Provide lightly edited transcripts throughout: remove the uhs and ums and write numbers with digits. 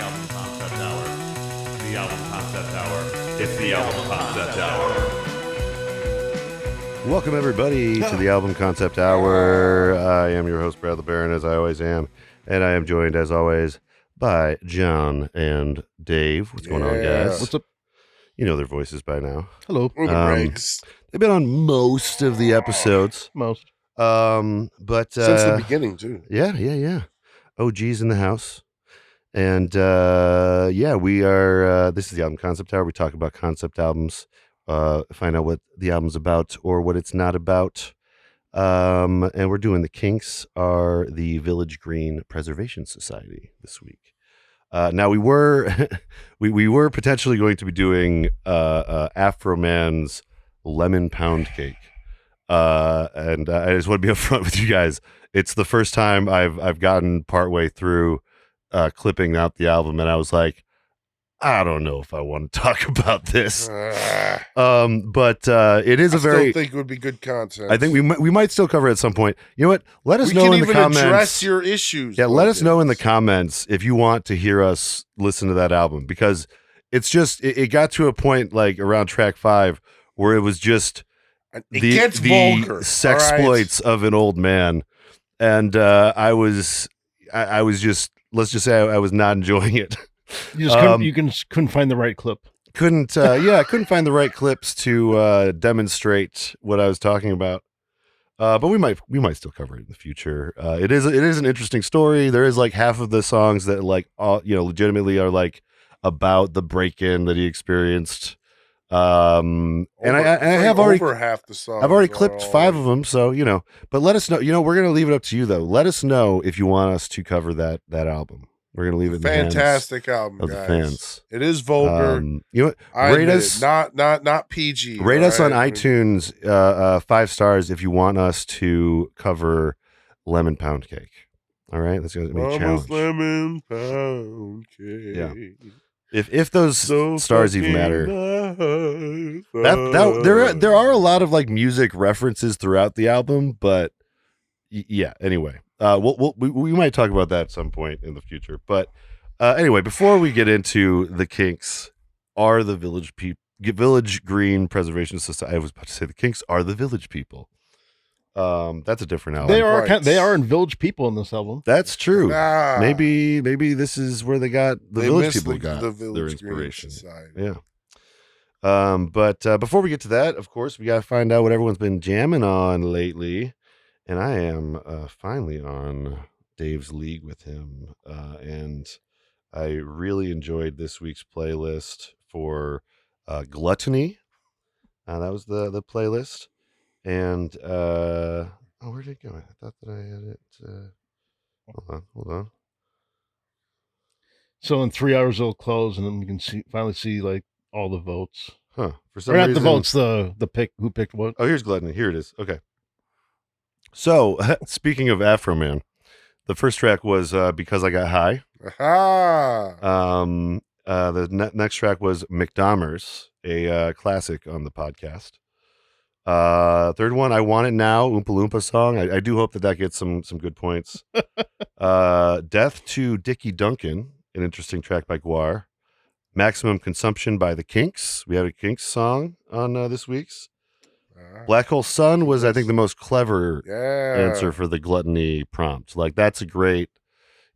album concept hour. The album concept hour. It's the album concept hour. Welcome, everybody, to the Album Concept Hour. I am your host, Brad the Baron, as I always am, and I am joined, as always, by John and Dave. What's going on, guys? What's up? You know their voices by now. Hello. They've been on most of the episodes. Most. But Since the beginning, too. Yeah. OG's in the house. And we are, this is the Album Concept Hour. We talk about concept albums. Find out what the album's about or what it's not about. And we're doing the Kinks are the Village Green Preservation Society this week. Now we were we were potentially going to be doing Afro Man's Lemon Pound Cake. And I just want to be upfront with you guys. It's the first time I've gotten partway through clipping out the album, and I was like, I don't know if I want to talk about this. But it is I still think it would be good content. I think we might still cover it at some point. You know what? Let us know in the comments. We can even address your issues. Yeah, let us know in the comments if you want to hear us listen to that album, because it's just it got to a point like around track 5 where it was just the vulgar, sexploits of an old man, and I was just, let's just say I was not enjoying it. You just couldn't find the right clip. Couldn't find the right clips to demonstrate what I was talking about. But we might still cover it in the future. It is an interesting story. There is like half of the songs that like legitimately are like about the break-in that he experienced. And I have already over half the songs. I've already clipped 5 of them, so But let us know. We're gonna leave it up to you though. Let us know if you want us to cover that album. We're gonna leave it in fantastic the hands album, of guys. the fans. It is vulgar. You know what? Rate us, not PG. Rate us on iTunes 5 stars if you want us to cover Lemon Pound Cake. All right, that's gonna be a challenge. Lemon Pound Cake. Yeah. If those stars even matter. There are a lot of like music references throughout the album, but yeah. Anyway. We might talk about that at some point in the future. But anyway, before we get into the Kinks are the Village Green Preservation Society. I was about to say the Kinks are the Village People. That's a different album. They are in Village People in this album. That's true. Maybe this is where they Village People got their inspiration. Yeah. But before we get to that, of course, we got to find out what everyone's been jamming on lately. And I am finally on Dave's league with him. And I really enjoyed this week's playlist for Gluttony. That was the playlist. And, where did it go? I thought that I had it. Hold on. So in 3 hours it'll close, and then we can finally see like all the votes. Huh. For some reason, not the votes, the pick, who picked what. Oh, here's Gluttony. Here it is. Okay. So, speaking of Afro Man, the first track was Because I Got High. The next track was McDomers, a classic on the podcast. Third one, I Want It Now, Oompa Loompa song. I do hope that gets some good points. Death to Dickie Duncan, an interesting track by Guar. Maximum Consumption by the Kinks. We have a Kinks song on this week's. Black Hole Sun was, I think, the most clever answer for the gluttony prompt. Like, that's a great,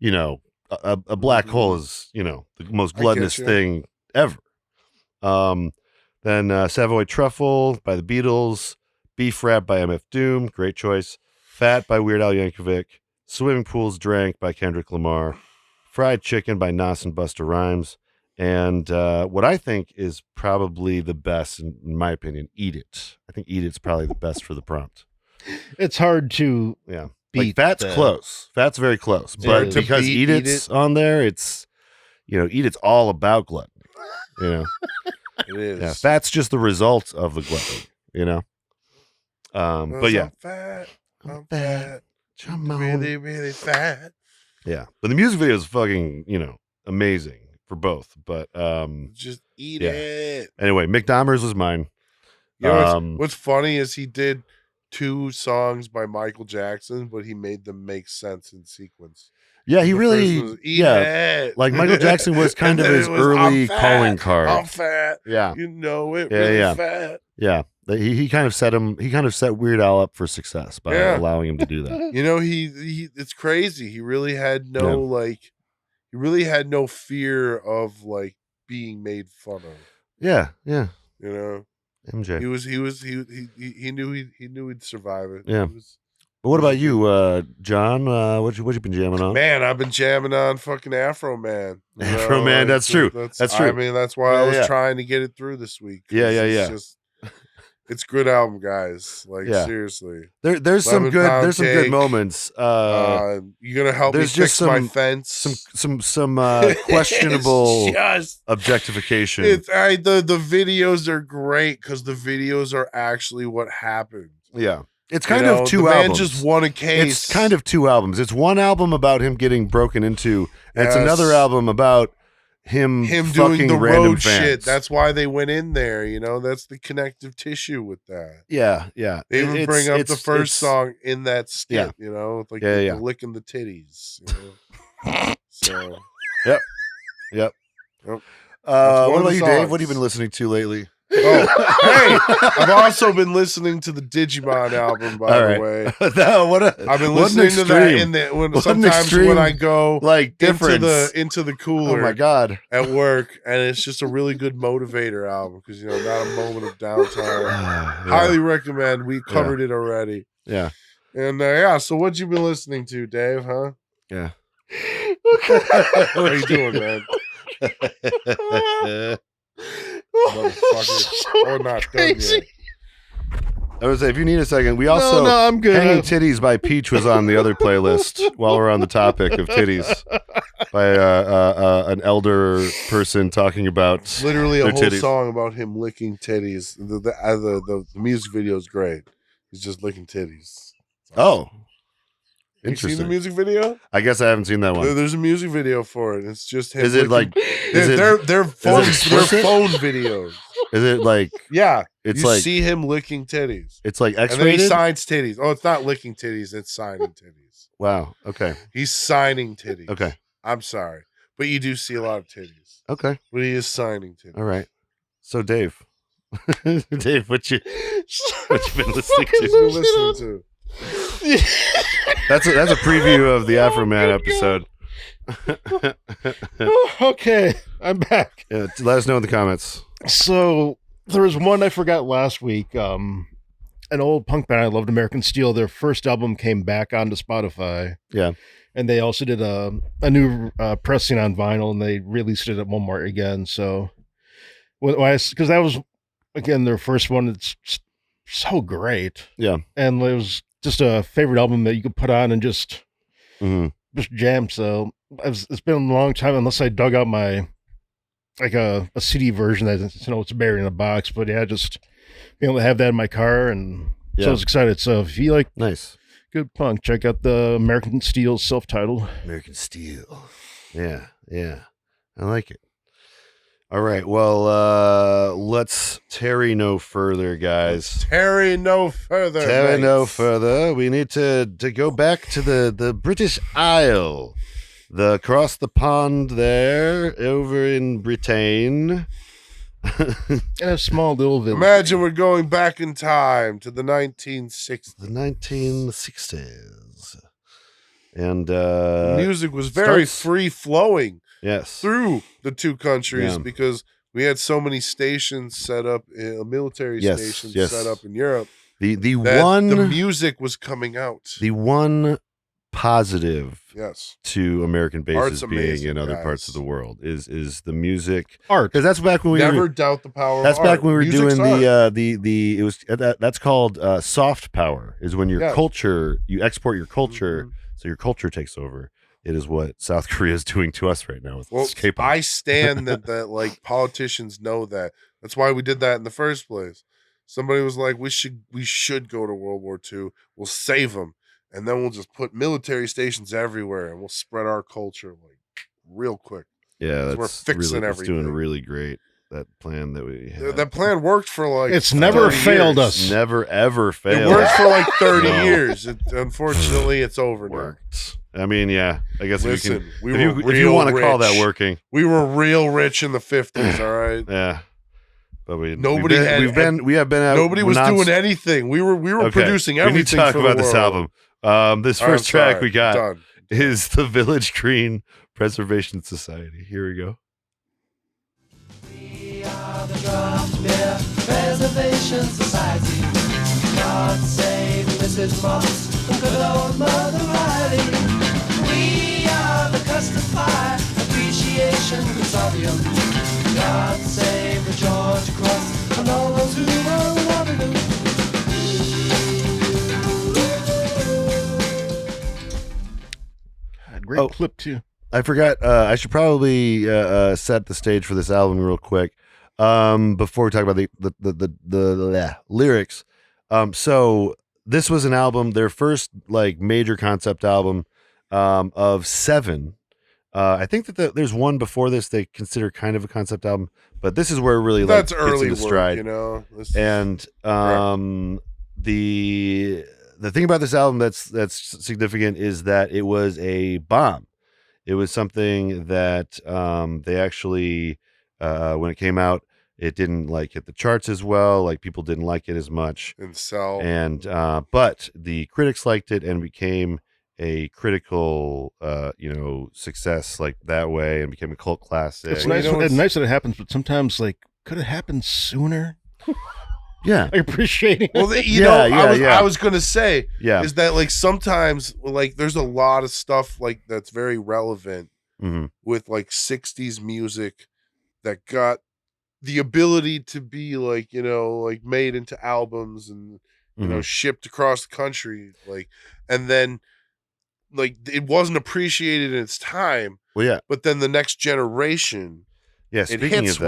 a black hole is, the most gluttonous thing ever. Then Savoy Truffle by the Beatles, Beef Rap by MF Doom, great choice. Fat by Weird Al Yankovic, Swimming Pools Drank by Kendrick Lamar, Fried Chicken by Nas and Busta Rhymes, and what I think is probably the best, in my opinion, Eat It. I think Eat It's probably the best for the prompt. It's hard to Like beat. Fat's close. Fat's very close. But because Eat It's on there, it's, Eat It's all about gluttony. It is. Yeah, fat's just the result of the gluttony, but yeah. I'm fat. I'm really, really fat. Yeah. But the music video is fucking, amazing for both. But just eat it. Anyway, McDomers was mine. What's funny is he did 2 songs by Michael Jackson, but he made them make sense in sequence. Yeah, he The really, first one was, "Eat it." like Michael Jackson was kind And of then his it was, early "I'm calling fat, card. I'm fat. Yeah, You know it, Yeah, really yeah. fat. yeah. He kind of set Weird Al up for success by Yeah. allowing him to do that. You know, he it's crazy. He really had no he really had no fear of like being made fun of. Yeah. You know, MJ. he knew he'd survive it. Yeah. He was- But what about you, John? What you been jamming on? Man, I've been jamming on fucking Afro Man. You Afro know, Man, like, that's true. That's true. I mean, that's why Yeah, I was yeah. trying to get it through this week. 'Cause Yeah. It's just, it's good album, guys. Like Yeah. seriously. There's some 11 good Pound good Cake. moments. You gonna help me there's fix just my some- fence? Some questionable It's just, objectification. the videos are great because the videos are actually what happened. Yeah. It's You kind know, of two the albums. man just won a case. It's kind of two albums. It's one album about him getting broken into, and it's Yes. another album about him doing fucking the random road fans. shit. That's why they went in there. You know, that's the connective tissue with that. Yeah. They even bring up the first it's- song in that skit. Yeah. You know, like Yeah, the yeah. licking the titties. You know? So Yep. Yep. What one of about the you, Dave? What have you songs. been listening to lately? Oh, hey, I've also been listening to the Digimon album, by All the right. way. I've been listening to that in the What an sometimes when I go like difference. into the Oh cooler my god. at work, and it's just a really good motivator album because not a moment of downtime. Yeah. Highly recommend. We covered it already. Yeah. And so what you been listening to, Dave? Huh? Yeah. How you doing, man? Motherfucker. Or not done yet. I would say if you need a second, we also no, I'm good. Hanging Titties by Peach was on the other playlist while we're on the topic of titties by an elder person talking about Literally a their whole titties. song about him licking titties. The music video is great. He's just licking titties. Oh. Have you seen the Interesting. music video? I guess I haven't seen that one. There's a music video for it. It's just him. Is it licking- like is it they're phone explicit? videos. is it like Yeah, it's you like see him licking titties, it's like and then he X-rated? signs titties. Oh, it's not licking titties; it's signing titties. Wow. Okay. He's signing titties. Okay. I'm sorry, but you do see a lot of titties. Okay. But he is signing titties. All right. So Dave. Dave, what you been listening What you to? been listening to? That's a preview of the Afro Man episode. Okay, I'm back. Yeah, let us know in the comments. So there was one I forgot last week. An old punk band I loved, American Steel. Their first album came back onto Spotify. Yeah. And they also did a new pressing on vinyl, and they released it at Walmart again. So, because that was again their first one. It's so great. Yeah. And it was just a favorite album that you could put on and just Mhm. jam. So it's been a long time unless I dug out my like a CD version that it's buried in a box. But yeah, just being able to have that in my car, and so I Yeah. was excited. So if you like Nice. good punk, check out the American Steel self-titled. American Steel. Yeah. Yeah. I like it. All right. Well, let's tarry no further, guys. Tarry no further. Tarry no mates. further. We need to go back to the British Isle. Across the pond there, over in Britain. And a small little village. Imagine we're going back in time to the 1960s. The 1960s. And Music was very starts- free flowing yes. through the two countries Yeah. because we had so many stations set up, military Yes, stations yes. set up in Europe. The That one the music was coming out. the one positive Yes, to American bases Art's being amazing, in other guys. parts of the world is the music, Art. because that's back when we never were, doubt the power. that's of back art. when we were Music's doing art. the it was that's called soft power, is when your Yes. culture, you export your culture, Mhm. so your culture takes over. It is what South Korea is doing to us right now with Well, K-pop. I stand that like politicians know that. That's why we did that in the first place. Somebody was like, we should go to World War II. We'll save them, and then we'll just put military stations everywhere, and we'll spread our culture like real quick. Yeah, we're that's fixing really, it's doing everything. really great. that plan that we had. That plan worked for like It's never 30 failed years. us. Never ever It failed. worked for like 30 No. years. Unfortunately, it's over now. Worked. I mean, yeah. I guess Listen, if we you were can, if real you want to call that rich. working, We were real rich in the 50s, all right? yeah. But Nobody we have been out. Nobody was doing anything. We were Okay, producing we need everything to talk for about the this world. album. This I'm first track sorry. we got Done. is the Village Green Preservation Society. Here we go. We are the Craft Beer Preservation Society. God save Mrs. Moss and good old Mother Riley. We are the Custard Pie Appreciation Consortium. God save the George Cross and all those who were Waterloo. Great Oh. clip too. I forgot. I should probably set the stage for this album real quick before we talk about the lyrics. So this was an album, their first like major concept album of 7. I think that there's one before this they consider kind of a concept album, but this is where it really That's like early gets into work, stride. you know? And the thing about this album that's significant is that it was a bomb. It was something that they actually when it came out, it didn't like hit the charts as well. Like people didn't like it as much. And sell. And but the critics liked it and became a critical success like that way and became a cult classic. It's Well, nice. you know, It's nice that it happens, but sometimes like could it happen sooner? Yeah. I appreciate it. Well, Yeah, I was gonna say Yeah. is that like sometimes like there's a lot of stuff like that's very relevant Mm-hmm. with like 60s music that got the ability to be like, like made into albums and shipped across the country, like, and then like it wasn't appreciated in its time, Well, yeah. but then the next generation Yeah, it speaking hits of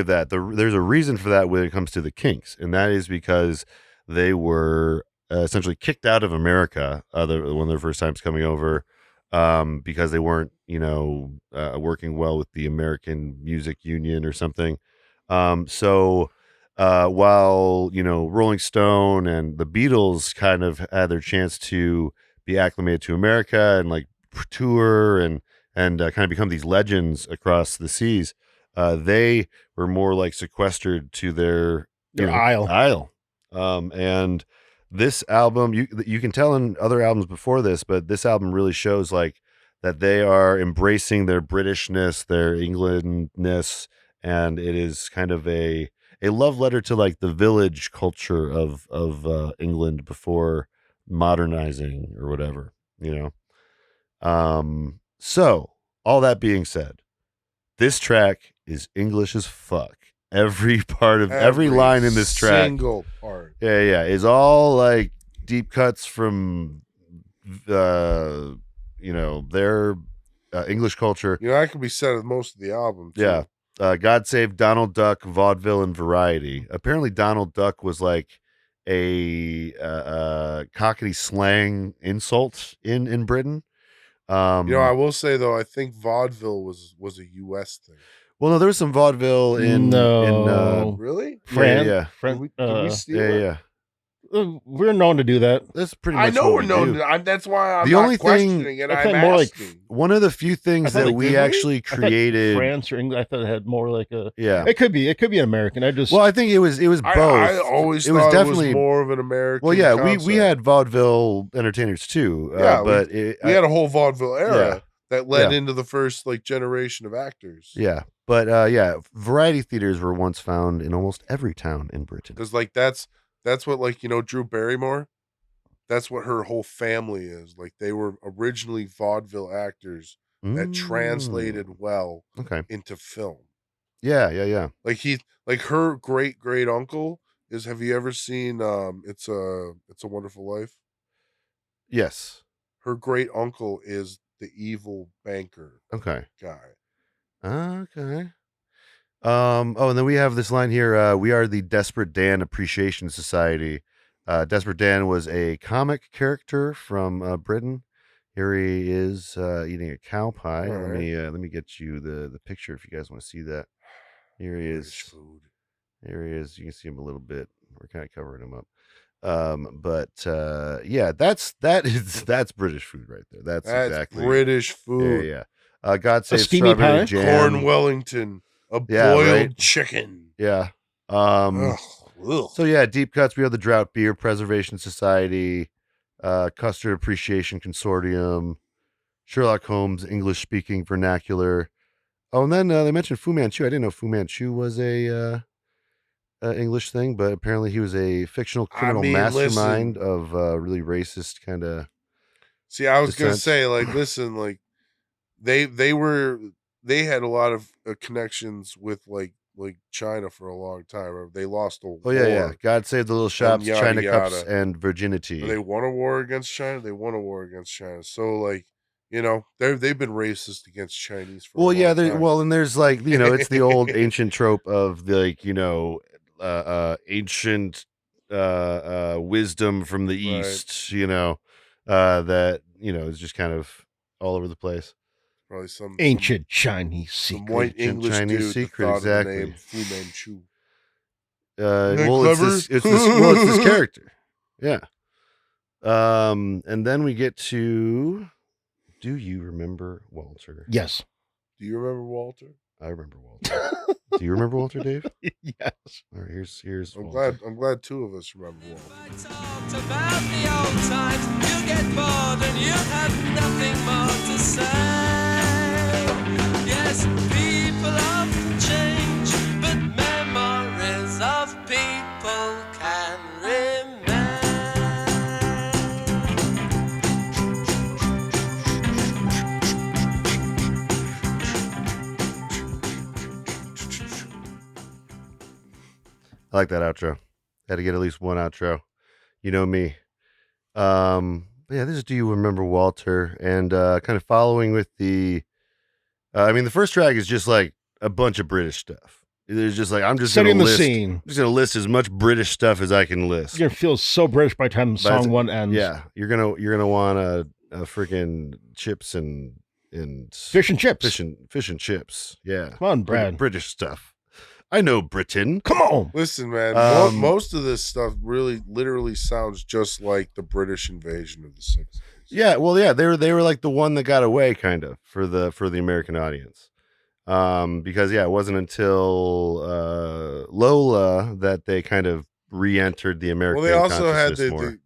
that, with. there's a reason for that when it comes to the Kinks, and that is because they were essentially kicked out of America one of their first times coming over because they weren't, working well with the American Music Union or something. So while, Rolling Stone and the Beatles kind of had their chance to be acclimated to America and like tour and kind of become these legends across the seas, they were more like sequestered to their Isle. And this album, you can tell in other albums before this, but this album really shows like that they are embracing their Britishness, their Englandness, and it is kind of a love letter to like the village culture of England before modernizing or whatever, So all that being said, this track is English as fuck. Every part of every line in this track, single part, is all like deep cuts from their English culture. that could be said of most of the album too. Yeah. God Save Donald Duck, Vaudeville, and Variety. Apparently, Donald Duck was like a Cockney slang insult in Britain. I will say though, I think vaudeville was a U.S. thing. Well, no, there was some vaudeville in Really? France. Yeah. Did we steal it? yeah. We're known to do that. That's pretty much. I know what we're we known. do. That's why I'm The not only questioning thing- it. I I'm thought more like asking. One of the few things I thought that like, we did we? actually I thought created. France or England. I thought it had more like a. Yeah. It could be an American. I just. Well, I think it was both. I always it thought was definitely it was more of an American. Well, yeah, concept. we had vaudeville entertainers too. Yeah, but we had a whole vaudeville era Yeah. that led Yeah. into the first like generation of actors. Yeah, but variety theaters were once found in almost every town in Britain. Because like that's what like Drew Barrymore. That's what her whole family is. Like they were originally vaudeville actors that translated well Okay. into film. Yeah. Like her great uncle is. Have you ever seen It's a Wonderful Life? Yes. Her great uncle is the evil banker Okay. guy. Okay. And then we have this line here. We are the Desperate Dan Appreciation Society. Desperate Dan was a comic character from Britain. Here he is eating a cow pie. All right. Let me get you the picture if you guys want to see that. Here he British is. food. Here he is. You can see him a little bit. We're kind of covering him up. Yeah, that's British food right there. That's exactly British Yeah, food. yeah. God A save steamy strawberry pie? jam. Corn Wellington. A Yeah, boiled right. chicken. Yeah. Ugh. So yeah, deep cuts. We have the Drought Beer Preservation Society, Custard Appreciation Consortium, Sherlock Holmes English Speaking Vernacular. Oh, and then they mentioned Fu Manchu. I didn't know Fu Manchu was a English thing, but apparently he was a fictional criminal mastermind listen. of really racist kind of. See, I was gonna Descent. say, like, listen, like they had a lot of connections with like China for a long time. Or they lost a Oh war. yeah. God save the little shops, yada, China cups, yada. and Or virginity. they won a war against China. They won a war against China. So like, you know, they've been racist against Chinese for a long time. Well, and there's like, it's the old ancient trope of the, like, ancient wisdom from the Right. East, that, is just kind of all over the place. Probably some Ancient Chinese some secret. white Ancient English Chinese dude secret, that thought exactly. of the name Fu Manchu. Well, clever? it's this character. Yeah. And then we get to, do you remember Walter? Yes. Do you remember Walter? I remember Walter. Do you remember Walter, Dave? Yes. All right, here's I'm Walter. glad two of us remember Walter. I talked about the old times, you get bored and you have nothing more to say. Yes, people often change, but memories of people can remain. I like that outro. Had to get at least one outro. You know me. Yeah, this is Do You Remember Walter? And kind of following with the the first track is just like a bunch of British stuff. There's just like, I'm just Setting gonna the list scene. I'm just gonna list as much British stuff as I can list. You're gonna feel so British by the time the song one ends. Yeah. You're gonna want a freaking chips and Fish and chips. fish and chips. Yeah. Come on, Brad. British stuff. I know Britain. Come on. Listen, man, most of this stuff really literally sounds just like the British invasion of the 60s. Yeah, well, yeah, they were like the one that got away, kind of, for the American audience, because it wasn't until Lola that they kind of re-entered the American. Well, they also had consciousness more.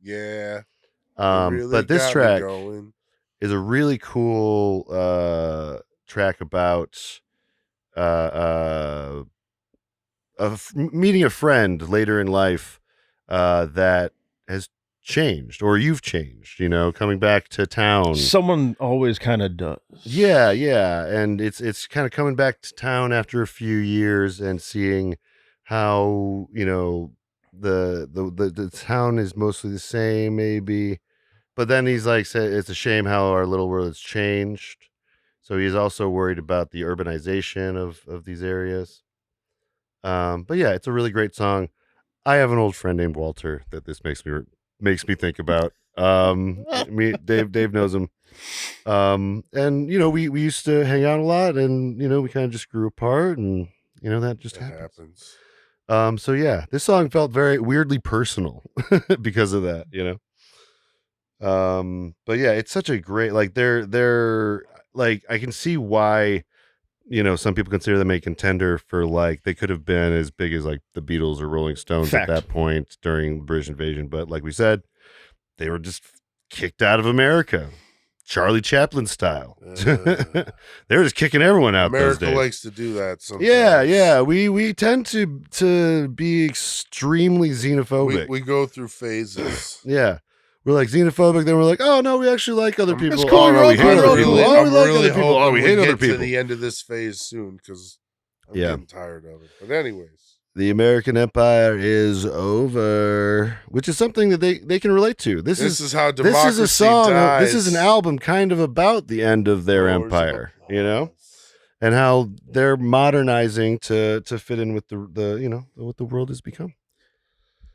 Really but this got me track going. is a really cool track about meeting a friend later in life that has changed, or you've changed, coming back to town. Someone always kind of does. Yeah, and it's kind of coming back to town after a few years and seeing how the town is mostly the same, maybe, but then he's like, it's a shame how our little world has changed. So he's also worried about the urbanization of these areas. But yeah, it's a really great song. I have an old friend named Walter that this makes me think about. Dave knows him. And we used to hang out a lot, and we kind of just grew apart, and that just happens. So yeah, this song felt very weirdly personal because of that, but yeah, it's such a great, like, they're like, I can see why some people consider them a contender for, like, they could have been as big as like the Beatles or Rolling Stones Fact. at that point during the British invasion, but like we said, they were just kicked out of America, Charlie Chaplin style. They were just kicking everyone out. America those days. likes to do that sometimes. Yeah. We tend to be extremely xenophobic. We go through phases. Yeah. We're like xenophobic, then we're like, oh no, we actually like other people. It's cool, Oh no, we hate I'm other really, people. Oh, I'm we like really other people. Oh, hoping we hate other get people. to the end of this phase soon, because I'm getting tired of it. But anyways, The American Empire is over, which is something that they can relate to. This is how democracy This is a song. dies. This is an album kind of about the end of their Roars of empire, applause. and how they're modernizing to fit in with the what the world has become.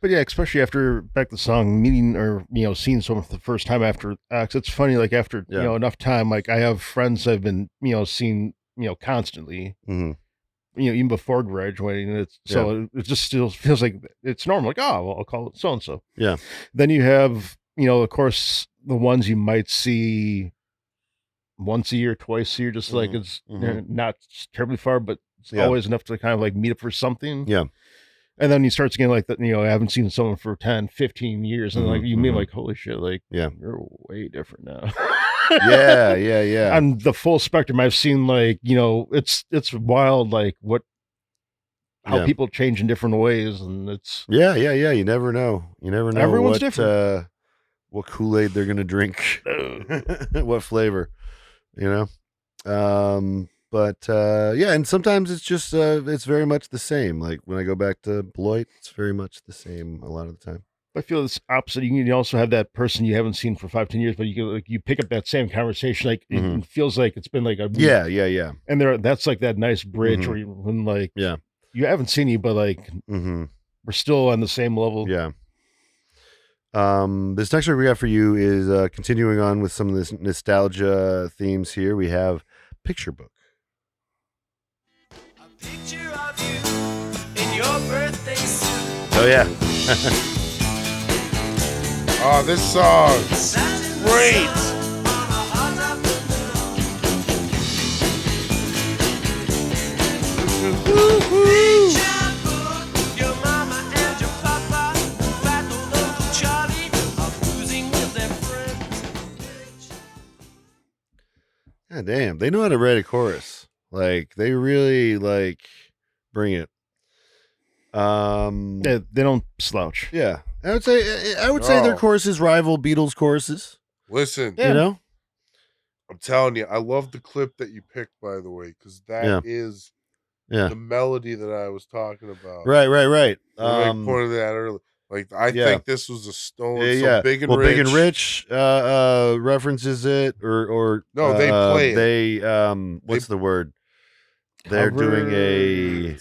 But yeah, especially after back the song, meeting or seeing someone for the first time after. 'Cause it's funny, like after Yeah. enough time, like I have friends I've been seeing constantly, Mm-hmm. even before graduating. It's so it just still feels like it's normal. Like, oh, well, I'll call it so and so. Yeah. Then you have, of course, the ones you might see once a year, twice a year, just like it's not terribly far, but it's always enough to kind of like meet up for something. Yeah. And then you start getting like that, I haven't seen someone for 10, 15 years. And like you mean like, holy shit, like you're way different now. yeah. On the full spectrum, I've seen like, it's wild, like how people change in different ways. And it's yeah. You never know. Everyone's different. What Kool-Aid they're gonna drink. What flavor, But and sometimes it's just it's very much the same. Like when I go back to Beloit, it's very much the same a lot of the time. I feel it's opposite. You can also have that person you haven't seen for 5-10 years, but you pick up that same conversation. Like it feels like it's been like a week. Yeah. And that's like that nice bridge where when like you haven't seen you, but like we're still on the same level. Yeah. This next one we got for you is continuing on with some of this nostalgia themes here. We have Picture Book. A picture of you in your birthday suit. Oh yeah. Oh, this song. Great. God damn, they know how to write a chorus. Like they really like bring it. Yeah, they don't slouch. Yeah, I would say their choruses rival Beatles choruses. Listen, I'm telling you, I love the clip that you picked, by the way, because that is the melody that I was talking about. Right. I pointed that earlier. Like I think this was a stone. Yeah. Big and Rich. Big and Rich references it, or no, they play it. They what's the word? They're doing a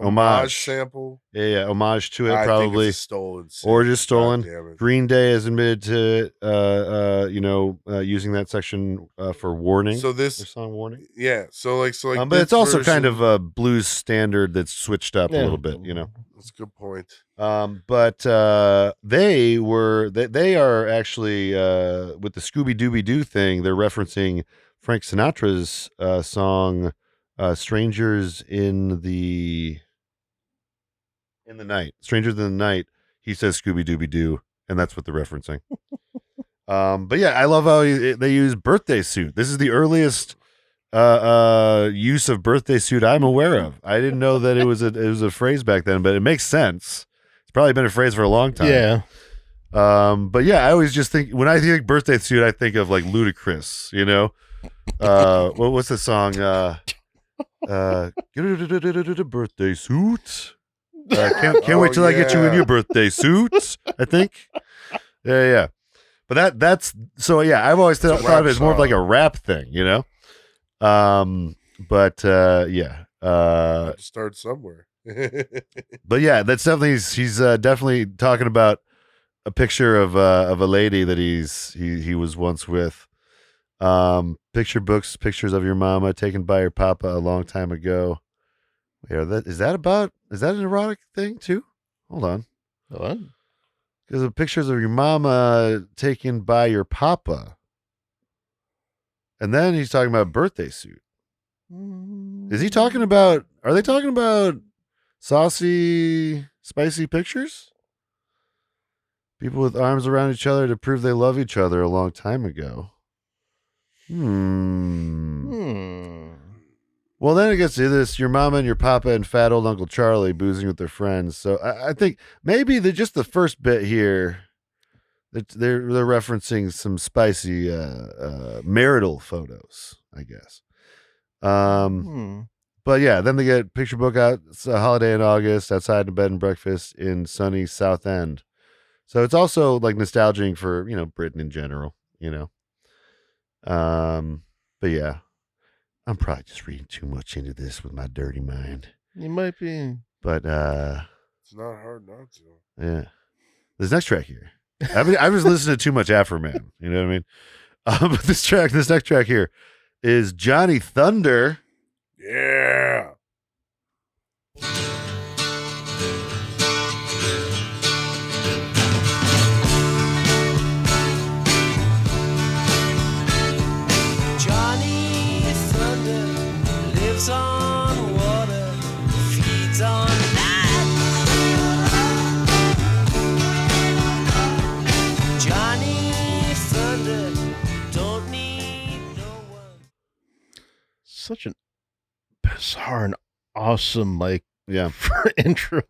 homage sample. Yeah, homage to it, I probably think it's a stolen or just stolen. God, Green Day has admitted to it, using that section for Warning. So this their song Warning. Yeah, so like, but it's also kind of a blues standard that's switched up a little bit. That's a good point. But they are actually with the Scooby Dooby Doo thing. They're referencing Frank Sinatra's song "Strangers in the Night." Strangers in the Night. He says Scooby Dooby Doo, and that's what they're referencing. But yeah, I love how they use birthday suit. This is the earliest use of birthday suit I'm aware of. I didn't know that it was a phrase back then, but it makes sense. It's probably been a phrase for a long time. Yeah. But yeah, I always just think when I think birthday suit, I think of like Ludacris, what's the song? Birthday suit. Can't wait till I get you in your birthday suit. I think. Yeah. But that's so yeah. I've always thought of it as more of like a rap thing, But yeah. Start somewhere. But yeah, that's definitely he's definitely talking about a picture of a lady that he was once with. Picture books, pictures of your mama taken by your papa a long time ago. Wait, is that an erotic thing too? Hold on. What? Because of pictures of your mama taken by your papa. And then he's talking about birthday suit. Is he talking about, are they talking about saucy, spicy pictures? People with arms around each other to prove they love each other a long time ago. Well, then it gets to this: your mama and your papa and fat old Uncle Charlie boozing with their friends. So I think maybe just the first bit here, they're referencing some spicy marital photos, I guess. But yeah, then they get picture book out. It's a holiday in August, outside a bed and breakfast in sunny South End. So it's also like nostalgic for Britain in general, But yeah, I'm probably just reading too much into this with my dirty mind. You might be, but it's not hard not to. Yeah, this next track here, I was listening to too much Afroman. You know what I mean? But this next track here is Johnny Thunder. Yeah. Johnny Thunder lives on water, feeds on land. Johnny Thunder don't need no one. Such an bizarre and awesome Yeah. for intro.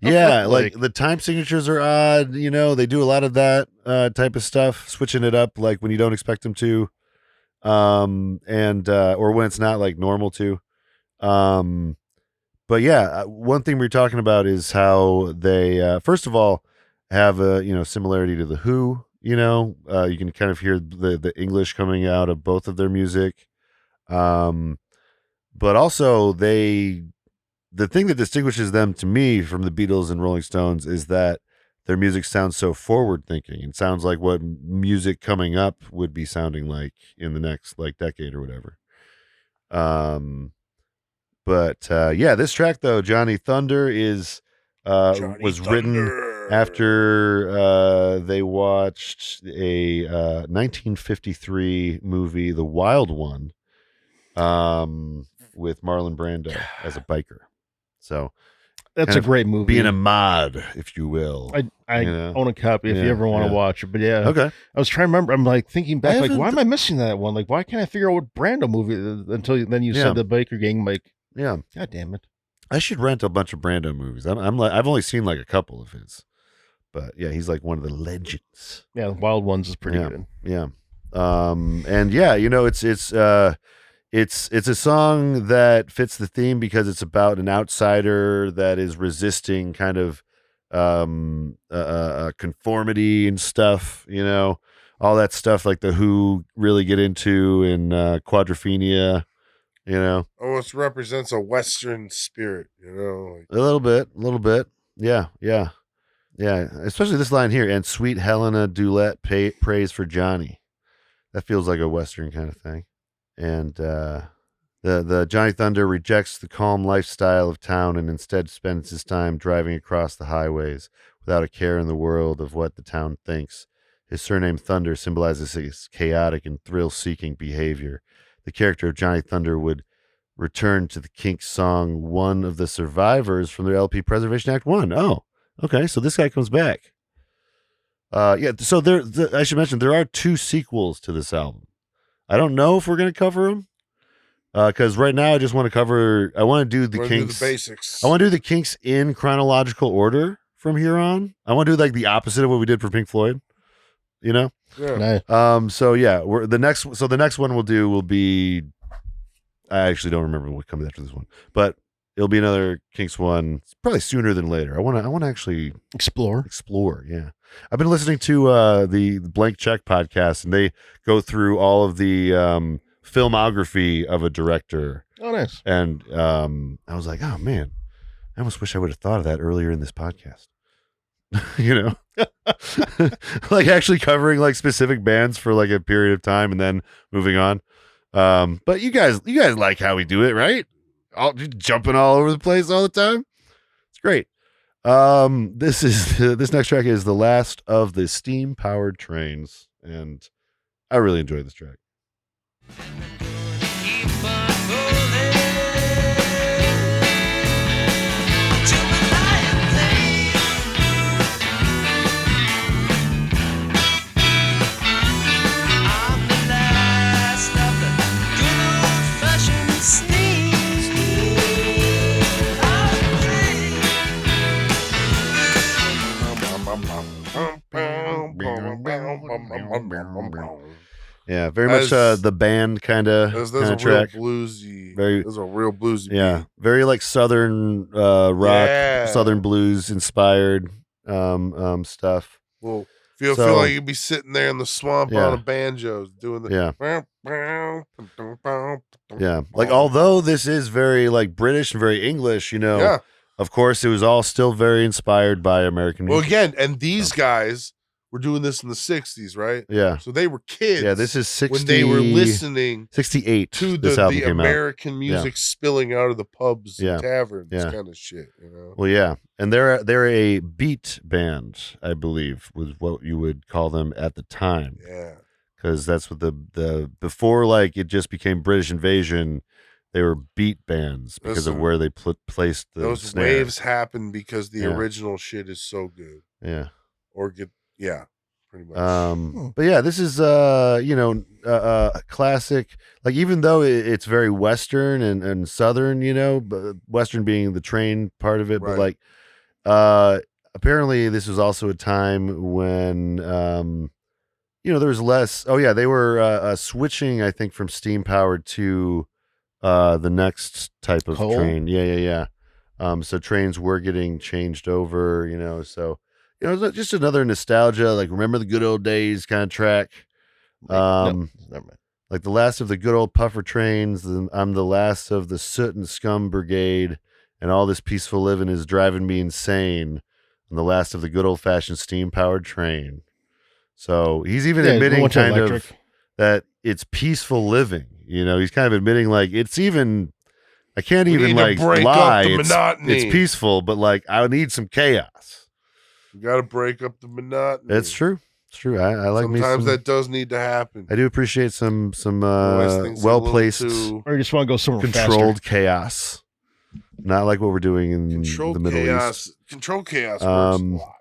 Yeah, like the time signatures are odd, they do a lot of that type of stuff, switching it up like when you don't expect them to, and or when it's not like normal to. But yeah, one thing we're talking about is how they first of all have a similarity to the Who. You can kind of hear the English coming out of both of their music, but also the thing that distinguishes them to me from the Beatles and Rolling Stones is that their music sounds so forward thinking. It sounds like what music coming up would be sounding like in the next like decade or whatever. But yeah, this track though, Johnny Thunder is was written after they watched a 1953 movie, The Wild One, with Marlon Brando as a biker. So That's kind a of great movie. being a mod, if you will. I own a copy if you ever want to watch it. But yeah, Okay. I was trying to remember. I'm like thinking back, like, haven't- why am I missing that one? Like, why can't I figure out what Brando movie? Until then you Yeah. said the biker gang. I'm like, Yeah, God damn it. I should rent a bunch of Brando movies. I'm like, I've only seen like a couple of his, but yeah, he's like one of the legends. Yeah, Wild Ones is pretty Yeah. good. Yeah. And yeah, it's a song that fits the theme because it's about an outsider that is resisting kind of conformity and stuff, all that stuff like the Who really get into in Quadrophenia, Almost represents a Western spirit, like, a little bit. Yeah. Especially this line here, and sweet Helena Dulett prays for Johnny. That feels like a Western kind of thing. And the Johnny Thunder rejects the calm lifestyle of town and instead spends his time driving across the highways without a care in the world of what the town thinks. His surname Thunder symbolizes his chaotic and thrill-seeking behavior. The character of Johnny Thunder would return to the Kinks song One of the Survivors from their LP Preservation Act 1. Oh, okay, so this guy comes back. Yeah, so I should mention there are 2 sequels to this album. I don't know if we're going to cover them because right now I just want to cover. I want to do the Kinks. Do the basics. I want to do the Kinks in chronological order from here on. I want to do like the opposite of what we did for Pink Floyd. Yeah. Nice. So yeah, the next one we'll do will be. I actually don't remember what comes after this one, but it'll be another Kinks one, probably sooner than later. I want to actually Explore. Yeah. I've been listening to the Blank Check podcast, and they go through all of the filmography of a director. Oh, nice. And I was like, oh man, I almost wish I would have thought of that earlier in this podcast. Like actually covering like specific bands for like a period of time and then moving on. But you guys like how we do it, right? All jumping all over the place all the time. It's great. This next track is the last of the steam powered trains, and I really enjoy this track. Keep on rolling to a lion thing. I'm the last of the good old-fashioned steam Yeah, very much the band kind of There's a real track. bluesy. Very- There's a real bluesy. Yeah, beat. very like southern rock, Yeah. southern blues inspired stuff. Well, feel So- like you'd be sitting there in the swamp Yeah. on a banjo doing the. Yeah, like although this is very like British and very English, of course it was all still very inspired by American Well, music. again, and these guys were doing this in the 60s, right? Yeah. So they were kids. Yeah, this is 60 when they were listening 68 to this album the came out. American music spilling out of the pubs Yeah. and taverns Yeah. kind of shit, you know. Well, yeah, and they're a beat band, I believe, was what you would call them at the time, Yeah. because that's what the before, like, it just became British Invasion. They were beat bands because of Listen, where they placed the Those snare. waves happen because the Yeah. original shit is so good. Yeah. Or pretty much. But yeah, this is classic. Like, even though it's very Western and Southern, but Western being the train part of it, but Right. like, apparently this was also a time when, there was less. Oh yeah, they were switching, I think, from steam powered to the next type of Coal? train. Yeah. So trains were getting changed over, so. It's just another nostalgia, like remember the good old days kind of track. No, never mind. Like the last of the good old puffer trains. I'm the last of the soot and scum brigade, and all this peaceful living is driving me insane. I'm the last of the good old fashioned steam powered train. So he's even admitting went to kind of electric. that it's peaceful living. He's kind of admitting like it's even. I can't We even need to like break up lie. the It's monotony. peaceful, but like I need some chaos. You got to break up the monotony. It's true. It's true. I like me Sometimes some, that does need to happen. I do appreciate some Otherwise things get a well little placed, too- Or you just want to go somewhere controlled chaos. Not like what we're doing in Controlled the Middle chaos. East. Controlled chaos works a lot.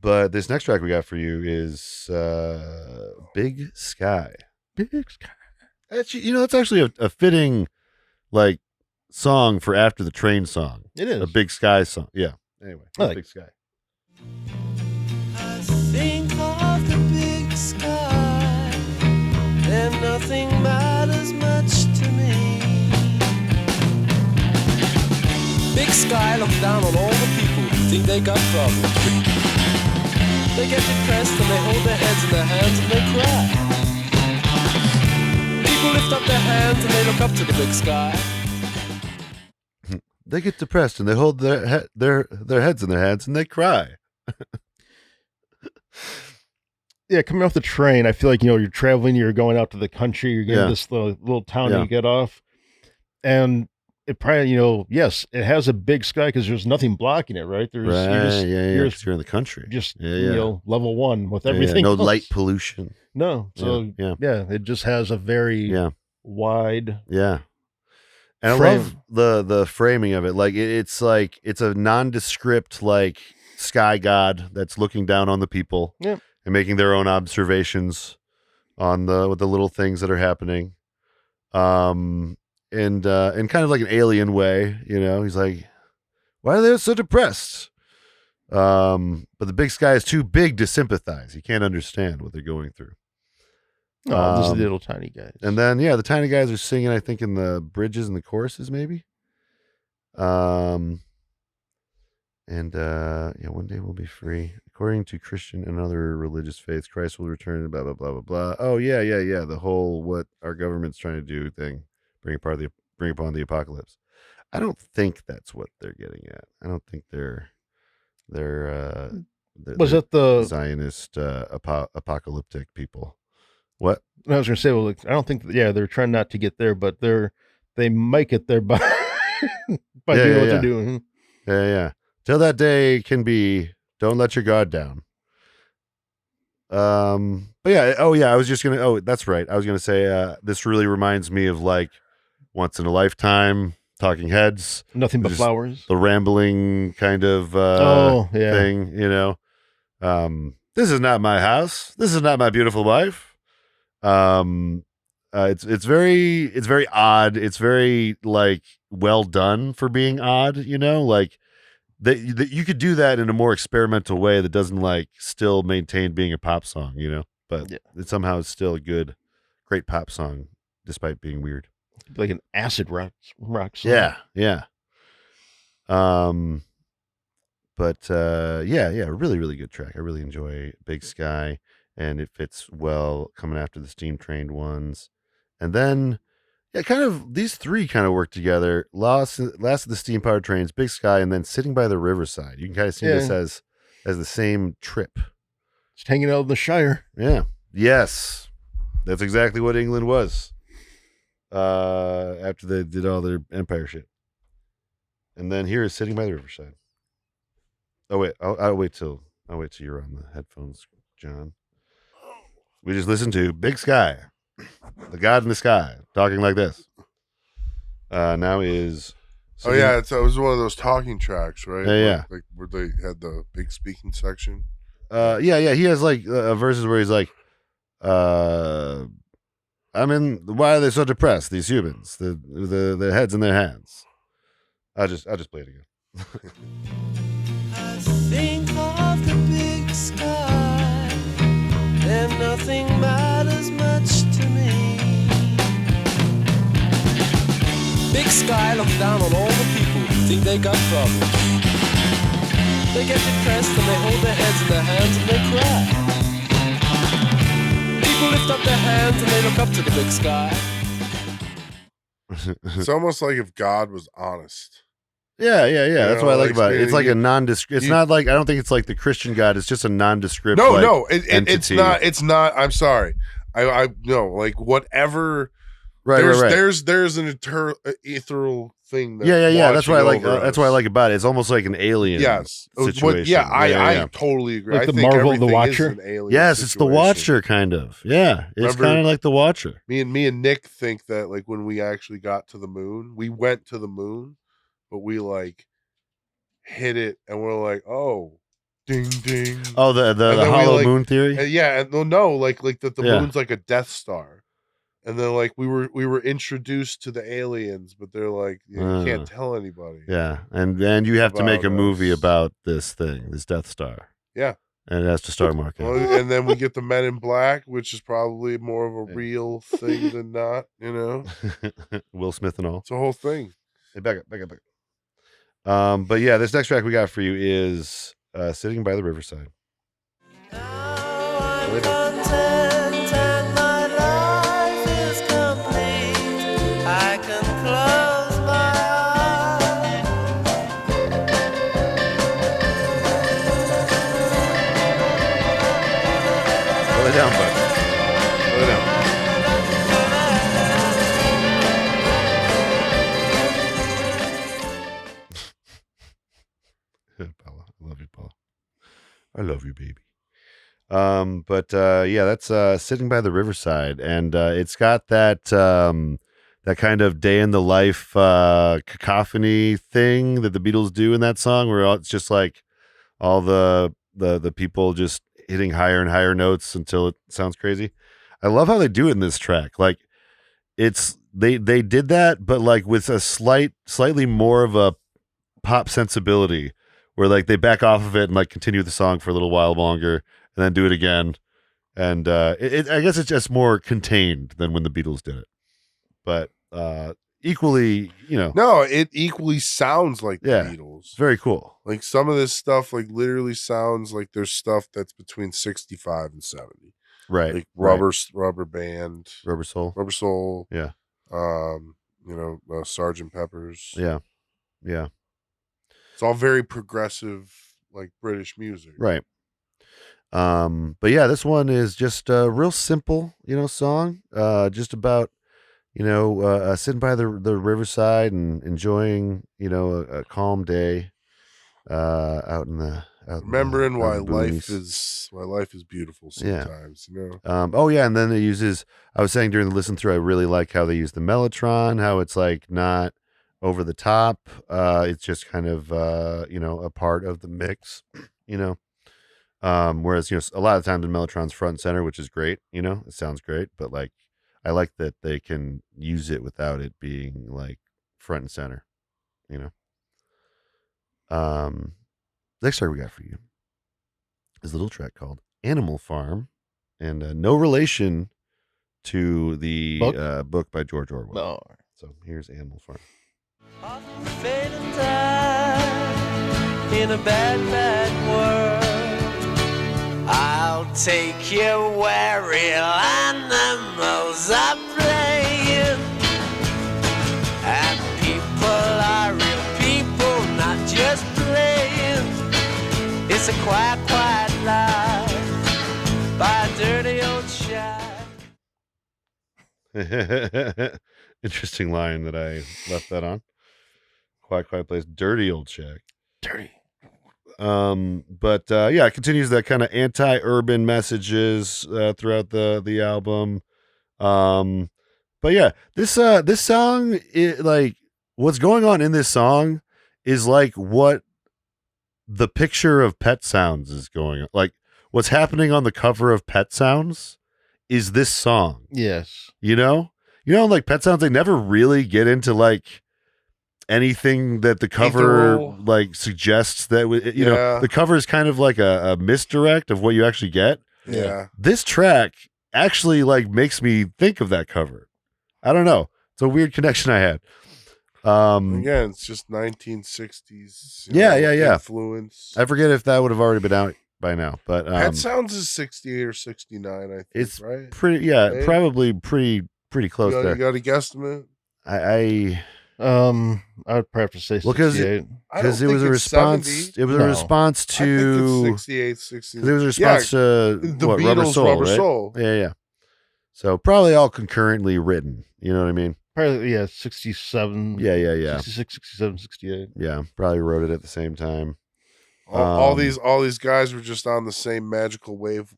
But this next track we got for you is Big Sky. Big Sky. Actually, it's actually a fitting like song for after the train song. It is. A Big Sky song. Yeah. Anyway, I like Big Sky. I think of the big sky, and nothing matters much to me. Big sky looks down on all the people who think they got problems. They get depressed and they hold their heads in their hands and they cry. People lift up their hands and they look up to the big sky. They get depressed and they hold their heads in their hands and they cry. Yeah, coming off the train, I feel like, you're traveling, you're going out to the country, you're getting this little town that you get off. And it probably, yes, it has a big sky because there's nothing blocking it, right? There's Right, you're 'cause you're in the country. just Yeah. level one with Yeah, everything. no else. light pollution. No. So Yeah. it just has a very wide Yeah. And frame. I love the framing of it. Like it's a nondescript like sky god that's looking down on the people Yep. and making their own observations on with the little things that are happening. And in kind of like an alien way, he's like, why are they so depressed? But the big sky is too big to sympathize. He can't understand what they're going through. Oh, these are the little tiny guys. And then, the tiny guys are singing, I think, in the bridges and the choruses, maybe. One day we'll be free. According to Christian and other religious faiths, Christ will return, blah, blah, blah, blah, blah. Oh, yeah. The whole what our government's trying to do thing, bring upon the apocalypse. I don't think that's what they're getting at. I don't think they're Was that the Zionist apocalyptic people. What? I was going to say, well, I don't think, they're trying not to get there, but they might get there by, doing what they're doing. Yeah. Till that day can be, don't let your guard down. But yeah, I was just going to, that's right. I was going to say, this really reminds me of like Once in a Lifetime, Talking Heads. Nothing but Just flowers. The rambling kind of thing, this is not my house. This is not my beautiful wife. It's very odd. It's very like well done for being odd, like that you could do that in a more experimental way that doesn't like still maintain being a pop song, but it somehow is still a great pop song despite being weird. Like an acid rock song. Yeah. But really, really good track. I really enjoy Big Sky, and it fits well coming after the steam trained ones. And then, kind of these three kind of work together. Last of the steam powered trains, Big Sky, and then Sitting by the Riverside. You can kind of see this as the same trip. Just hanging out in the Shire. Yeah. Yes. That's exactly what England was. After they did all their empire shit. And then here is Sitting by the Riverside. Oh wait, I'll wait till you're on the headphones, John. We just listened to Big Sky, the God in the Sky, talking like this. Now is Oh yeah, it was one of those talking tracks, right? Yeah. Like where they had the big speaking section. yeah. He has like verses where he's like, why are they so depressed? These humans, the heads in their hands. I'll just play it again. I think of the big sky, and nothing matters much to me. Big sky looks down on all the people who think they got problems. They get depressed and they hold their heads in their hands and they cry. People lift up their hands and they look up to the big sky. It's almost like if God was honest. Yeah. That's what I like about it. It's like a nondescript. It's not like, I don't think it's like the Christian God. It's just a nondescript. No, it's entity. not. It's not. I'm sorry. I no, like whatever. Right. There's an ethereal thing. Yeah. That's what I like. That's what I like about it. It's almost like an alien. Yes. Situation. I totally agree. Like I the think Marvel, the everything Watcher? is an alien Yes, it's the situation. Watcher kind of. Yeah, it's Remember- kind of like the Watcher. Me and Nick think that like when we actually got to the moon, we went to the moon, but we like hit it and we're like, oh, ding ding. Oh, the then we, hollow like- moon theory. And yeah, and no, like that the Yeah. moon's like a Death Star. And then like we were introduced to the aliens, but they're like you can't tell anybody. Yeah, and you have to make a About movie us. about this thing, this Death Star. Yeah. And it has to star Mark. Well, and then we get the Men in Black, which is probably more of a real thing than not. You know, Will Smith and all. it's a whole thing. Hey, back up. But yeah, this next track we got for you is Sitting by the Riverside. I'm content and my life is complete. I can close my eyes. Slow it down, bud. Slow it down. Paula, I love you, Paula. I love you, baby. But yeah, that's Sitting by the Riverside, and it's got that that kind of day in the life cacophony thing that the Beatles do in that song, where it's just like all the people just hitting higher and higher notes until it sounds crazy. I love how they do it in this track. Like it's they did that, but like with a slightly more of a pop sensibility, where like they back off of it and like continue the song for a little while longer and then do it again. And I guess it's just more contained than when the Beatles did it. But equally, No, it equally sounds like the Yeah. Beatles. it's very cool. Like some of this stuff, like literally sounds like there's stuff that's between 65 and 70. Right. Like right. Rubber Band, Rubber Soul. Rubber Soul. Yeah. Sgt. Pepper's. Yeah. Yeah. It's all very progressive, like British music. Right. But yeah, this one is just a real simple, song. Just about, sitting by the riverside and enjoying, a calm day, out in the. Remembering why out in the life boonies. is beautiful Yeah. sometimes, Oh yeah, and then it uses. I was saying during the listen through, I really like how they use the mellotron. How it's like not over the top. It's just kind of a part of the mix. Whereas a lot of times the mellotron's front and center, which is great. It sounds great, but like I like that they can use it without it being like front and center. Next track we got for you is a little track called Animal Farm, and no relation to the book by George Orwell. No. So here's Animal Farm. Often fade and die in a bad, bad world. I'll take you where real animals are playing, and people are real people, not just playing. It's a quiet, quiet life Interesting line that I left that on. Quiet Place, dirty old shack. Dirty. But yeah, it continues that kind of anti-urban messages throughout the album. But yeah, this song, like what's going on in this song is like what the picture of Pet Sounds is going on. Like what's happening on the cover of Pet Sounds is this song. Yes. Like Pet Sounds, they never really get into like anything that the cover Ethereal. like suggests that the cover is kind of like a misdirect of what you actually get. Yeah. This track actually like makes me think of that cover. I don't know. It's a weird connection I had. Again, it's just 1960s. Yeah. Influence. I forget if that would have already been out by now, but Pet Sounds is 68 or 69, I think, it's right? pretty, Right? probably pretty close You there. got a guesstimate? I would probably have to say Well, 68. because it was a response. 70. It was a No. response I think to it's 68, 69. because it was a response to the what, Beatles' Rubber Soul, Rubber right? Soul. Yeah. So probably all concurrently written. You know what I mean? Probably, 67. Yeah. 66, 67, 68. Yeah, probably wrote it at the same time. All these guys were just on the same magical wavelength.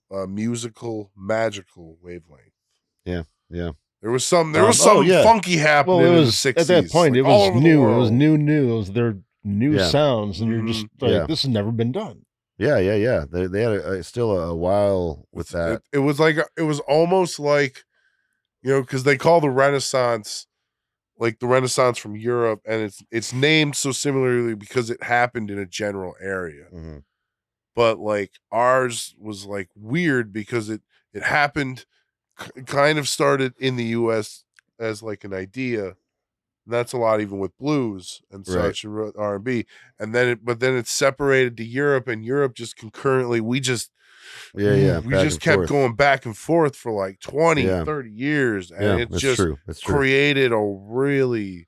Yeah. There was some yeah. funky happening Well, it in the was 60s. at that point. like, It all was over the new. It world. was new. It was their new Yeah. sounds, and you're just like, Yeah. this has never been done. Yeah. They had still a while with that. It was like it was almost like, because they call the Renaissance like the Renaissance from Europe, and it's named so similarly because it happened in a general area. Mhm. But like ours was like weird because it happened, kind of started in the U.S. as like an idea. And that's a lot even with blues and Right. such and R&B, and then it's separated to Europe, and Europe just concurrently we just kept going back and forth for like 20, 30 years, and it that's just true. That's true. created a really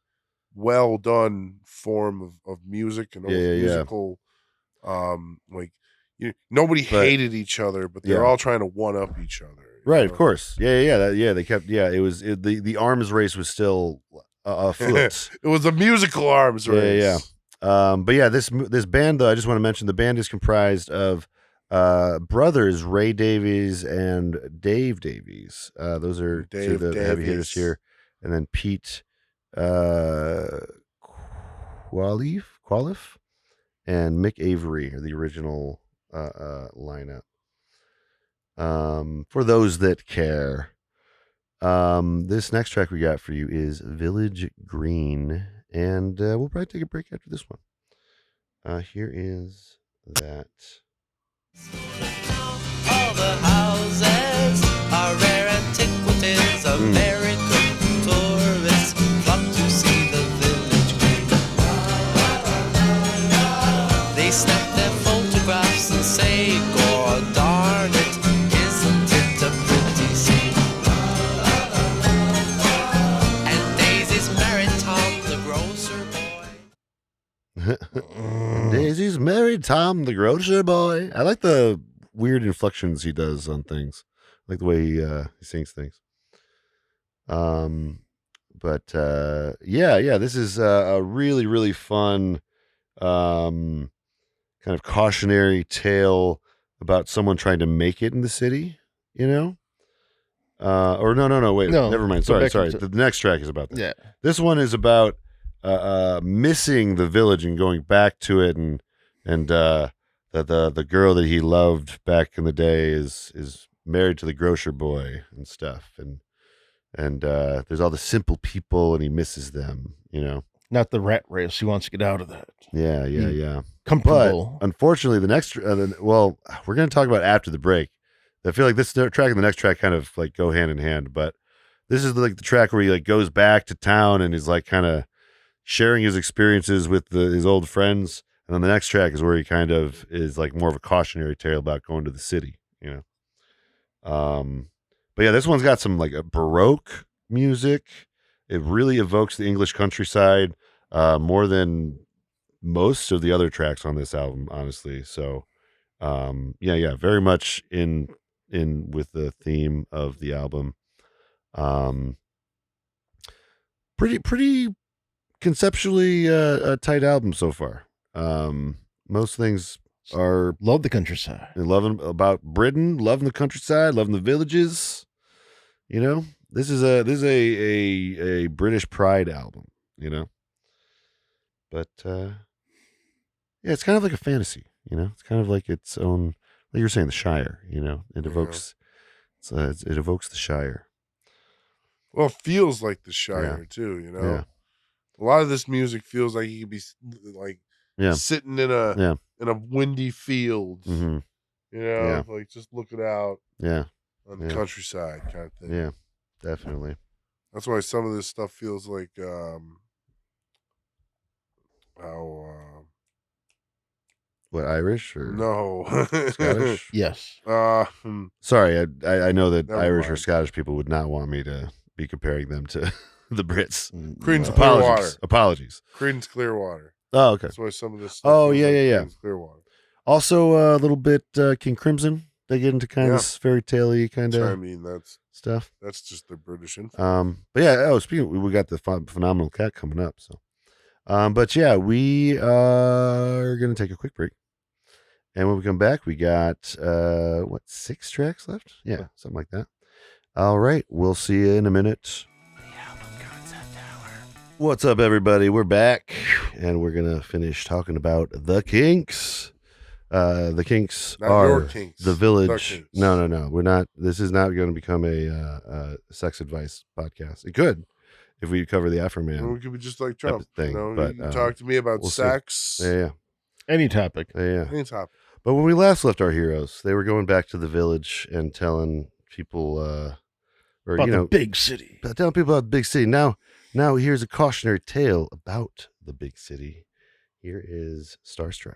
well done form of music and musical like nobody hated each other, but they're all trying to one up each other, right, of course. They kept the arms race was still afoot. It was a musical arms race. But yeah, this band, though, I just want to mention the band is comprised of brothers Ray Davies and Dave Davies. Those are two of the heavy hitters here, and then Pete Qualif and Mick Avery are the original lineup. For those that care, this next track we got for you is Village Green, and we'll probably take a break after this one. Here is that. All the houses are rare antiquities. American tourists flock to see the village green. They snap their photographs and say, "God darn it, isn't it a pretty scene?" And Daisy's married Tom, the grocer boy. Daisy's married Tom, the grocer boy. I like the weird inflections he does on things. I like the way he sings things. But this is a really, really fun kind of cautionary tale about someone trying to make it in the city, or no, wait, No, never mind. go Sorry. back The next track is about that. Yeah. This one is about missing the village and going back to it, and the girl that he loved back in the day is married to the grocer boy and stuff, and there's all the simple people and he misses them, Not the rat race. He wants to get out of that. Yeah. Comfortable. But unfortunately, the next we're going to talk about after the break. I feel like this track and the next track kind of like go hand in hand, but this is like the track where he like goes back to town and is like kind of sharing his experiences with his old friends. And then the next track is where he kind of is like more of a cautionary tale about going to the city, But yeah, this one's got some like a Baroque music. It really evokes the English countryside more than most of the other tracks on this album, honestly. So, very much in with the theme of the album. pretty conceptually tight album so far. Most things are Love the countryside. loving about Britain, loving the countryside, loving the villages. You know, this is a British pride album. You know, but yeah, it's kind of like a fantasy. You know, it's kind of like its own. Like you were saying, the Shire. You know, it evokes it evokes the Shire. Well, it feels like the Shire too. You know, Yeah. a lot of this music feels like you could be like sitting in a windy field. Mm-hmm. You know, like just looking out Yeah. on the countryside kind of thing. Yeah, definitely. That's why some of this stuff feels like What, Irish or no Scottish? Yes. Sorry, I know that Never Irish or mind. Scottish people would not want me to be comparing them to the Brits. Creedence Apologies. Clearwater. Apologies. Creedence Clearwater. Oh, okay. That's why some of this stuff Oh, feels yeah, like yeah, yeah. Creedence Clearwater. Also, a little bit King Crimson. They get into kind Yeah. of fairy tale-y kind So, I of mean, stuff. that's just the British influence. But yeah, speaking, we got the Phenomenal Cat coming up. So, but yeah, we are gonna take a quick break, and when we come back, we got 6 tracks left? Yeah, something like that. All right, we'll see you in a minute. What's up, everybody? We're back, and we're gonna finish talking about the Kinks. The Kinks Not are your Kinks, the Village. the Kinks. No. We're not. This is not going to become a sex advice podcast. It could if we cover the Afro And Man. we could be just like Trump. thing, You know, but, you talk to me about we'll see. sex. Yeah. Any topic. Any topic. But when we last left our heroes, they were going back to the village and telling people, or About you the know, big city. telling people about the big city. Now here's a cautionary tale about the big city. Here is Starstruck.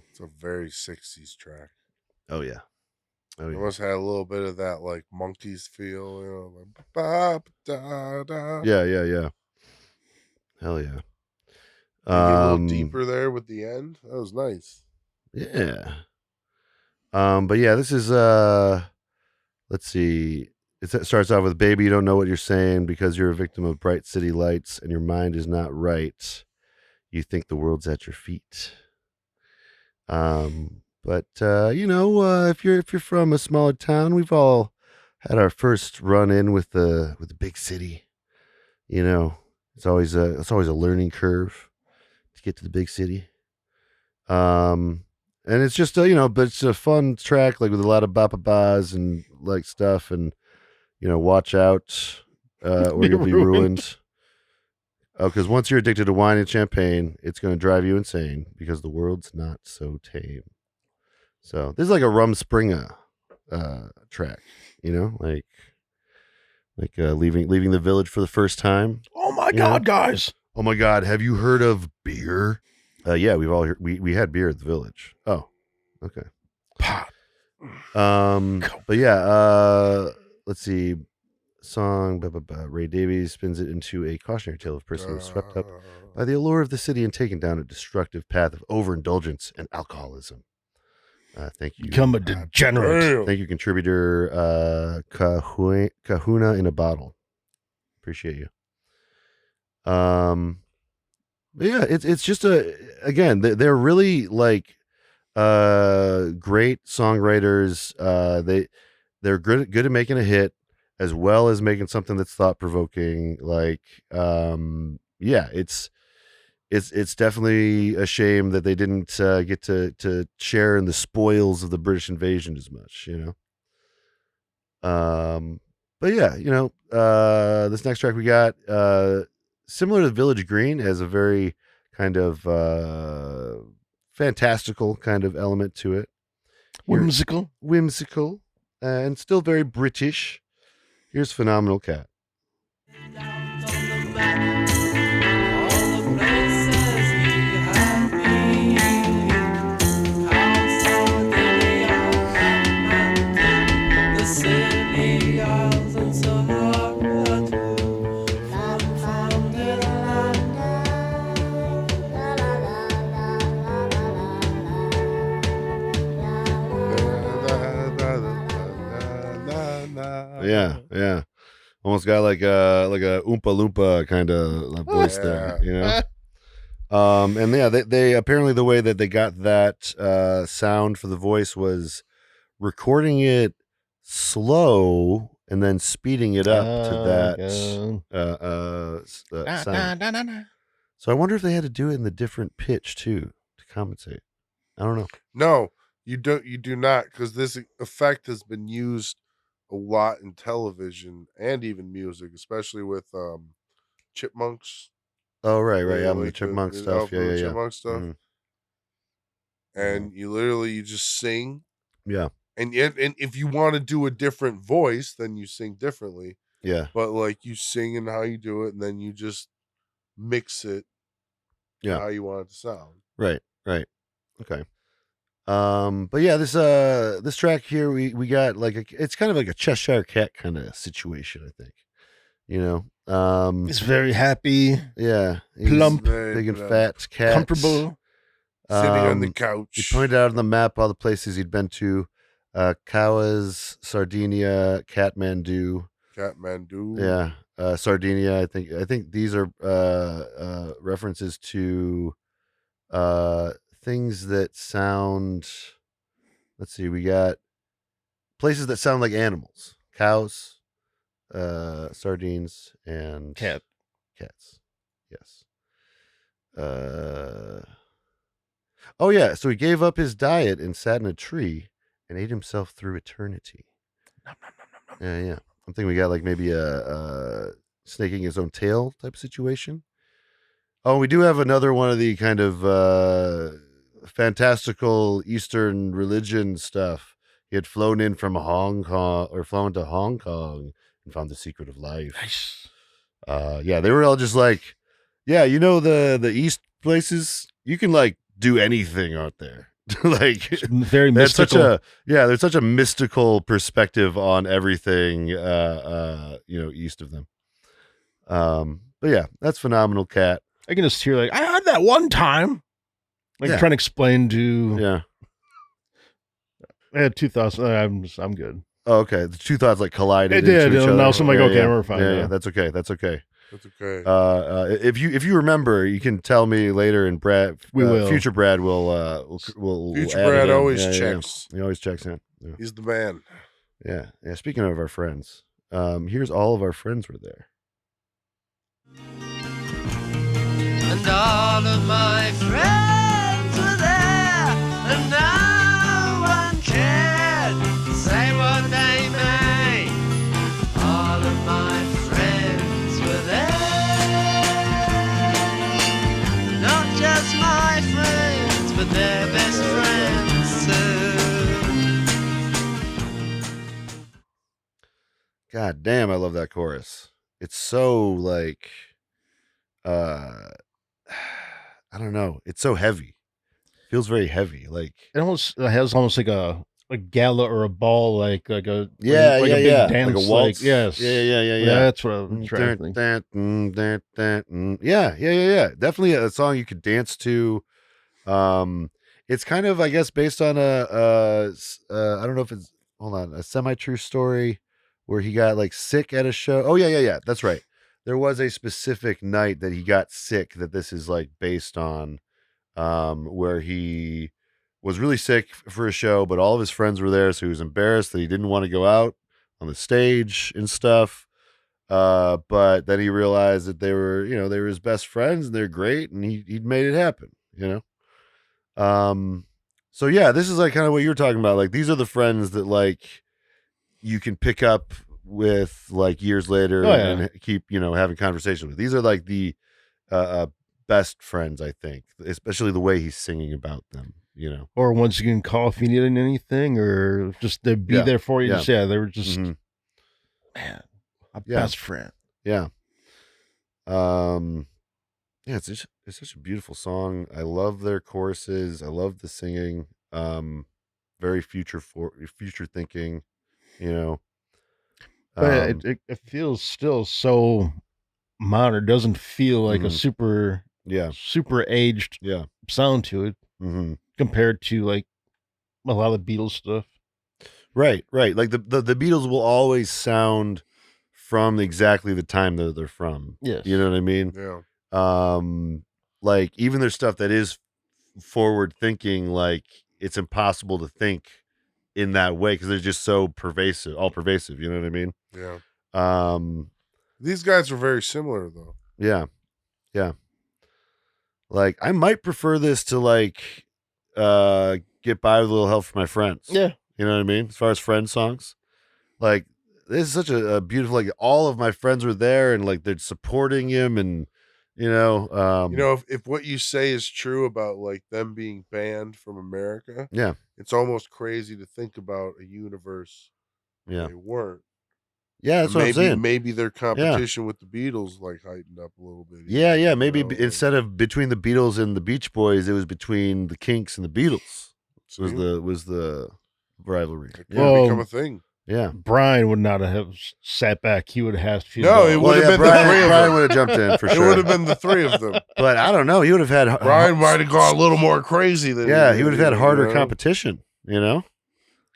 It's a very 60s track. Oh yeah. Oh It yeah. must have had a little bit of that like monkeys feel, you know, like ba, da, da. Yeah. Hell yeah. You get a little deeper there with the end. That was nice. Yeah. But yeah, this is let's see. It starts off with "Baby, you don't know what you're saying because you're a victim of bright city lights and your mind is not right. You think the world's at your feet." But you know, if you're from a smaller town, we've all had our first run in with the big city. You know, it's always a learning curve to get to the big city. And it's just you know, but it's a fun track, like with a lot of ba-ba-bas and like stuff, and you know, watch out, or you'll be ruined. Oh, because once you're addicted to wine and champagne, it's going to drive you insane because the world's not so tame. So this is like a Rumspringa track, you know, like leaving the village for the first time. Oh my God, guys! Oh my God, have you heard of beer? Yeah, we've all we had beer at the village. Oh, okay. Pot. But yeah, let's see. Song, Ray Davies spins it into a cautionary tale of a person who was swept up by the allure of the city and taken down a destructive path of overindulgence and alcoholism. Thank you. Become a degenerate. Damn. Thank you, contributor Kahuna in a Bottle. Appreciate you. But yeah, it's just again, they're really like great songwriters. They're good at making a hit, as well as making something that's thought provoking. Like, yeah, it's definitely a shame that they didn't get to share in the spoils of the British invasion as much, you know. But yeah, you know, this next track we got, similar to Village Green, has a very kind of fantastical kind of element to it. Whimsical, and still very British. Here's Phenomenal Cat. All the rain yeah. Almost got like a Oompa Loompa kind of voice there, you know. And yeah, they apparently the way that they got that sound for the voice was recording it slow and then speeding it up to that sound. So I wonder if they had to do it in the different pitch too to compensate. I don't know. No, you don't. You do not, because this effect has been used a lot in television and even music, especially with chipmunks. Oh right, They yeah, the like chipmunk the stuff. Alpha and the Yeah. chipmunk stuff, Mhm. and you just sing, Yeah, and if you want to do a different voice, then you sing differently. yeah, But like you sing and how you do it, and then you just mix it to yeah. how you want it to sound. Right. Okay. But yeah, this track here we got like it's kind of like a Cheshire Cat kind of situation, I think. You know, It's very happy, yeah, he's plump, big and fat cat, comfortable. Sitting on the He couch. pointed out on the map all the places he'd been to: Cowes, Sardinia, Kathmandu. Kathmandu. Yeah, Sardinia. I think these are references to things that sound. Let's see, we got places that sound like animals: cows, sardines, and Cat. cats. Yes. Oh yeah, so he gave up his diet and sat in a tree and ate himself through eternity. Yeah. I'm thinking we got like maybe a snaking his own tail type of situation. Oh, we do have another one of the kind of fantastical Eastern religion stuff. He had flown in from Hong Kong or flown to Hong Kong and found the secret of life. Nice. Yeah, they were all just like, yeah, you know the East places, you can like do anything out there. Like It's very that's mystical. there's such a mystical perspective on everything east of them. But yeah, that's phenomenal, Cat. I can just hear like I had that one time. Like Yeah. trying to explain to Yeah. I had 2,000. I'm good. Oh, okay. The two thoughts like collided. It did, into each and other. now I'm like, okay, yeah. we're fine Yeah, now. that's okay. That's okay. That's okay. If you remember, you can tell me later, and Brad, We will. Future Brad will Future add it Brad in. always Yeah. checks. He always checks in. Yeah. He's the man. Yeah. Speaking of our friends, here's all of our friends were there. And all of my friends were there, and no one cared. Say what they may, all of my friends were there. Not just my friends, but their best friends too. God damn, I love that chorus. It's so like, I don't know. It's so heavy. Feels very heavy. Like It has almost like a gala or a ball, like a a big dance, like a waltz. yes, Yeah. That's what I'm trying to think. Yeah. Definitely a song you could dance to. It's kind of, I guess, based on I don't know if it's a semi-true story where he got like sick at a show. Oh yeah. That's right. There was a specific night that he got sick that this is like based on, where he was really sick for a show, but all of his friends were there, so he was embarrassed that he didn't want to go out on the stage and stuff. But then he realized that they were his best friends and they're great, and he'd made it happen, So yeah, this is like kind of what you're talking about. Like these are the friends that like you can pick up with like years later and keep having conversation with. These are like the best friends, I think, especially the way he's singing about them. Or once you can call if you need anything, or just to be there for you. Yeah. They were just Mhm. man, a Yeah. best friend. Yeah. It's such a beautiful song. I love their choruses. I love the singing. Very future thinking, But it feels still so modern. It doesn't feel like a super aged sound to it Mm-hmm. compared to like a lot of the Beatles stuff. Right. Like the Beatles will always sound from exactly the time that they're from. Yes. You know what I mean? Yeah. Like even their stuff that is forward thinking, like it's impossible to think in that way because they're just so all pervasive. You know what I mean? Yeah. Um, These guys were very similar though. yeah. Like I might prefer this to like Get By With a Little Help From My Friends. Yeah. You know what I mean? As far as friend songs. Like this is such a beautiful, like all of my friends were there and like they're supporting him and You know, if what you say is true about like them being banned from America, yeah. it's almost crazy to think about a universe where Yeah. they weren't. Yeah, that's what I'm saying. Maybe their competition with the Beatles like heightened up a little bit. Yeah, you maybe know, like, instead of between the Beatles and the Beach Boys, it was between the Kinks and the Beatles. Was the rivalry. it could Well, become a thing. Yeah. Brian would not have sat back. He would have to. No, it would have been Brian, the three of Brian them. would have jumped in for It sure. would have been the three of them. But I don't know. He would have had Brian might have gone a little more crazy than he would have had harder you know? competition. You know,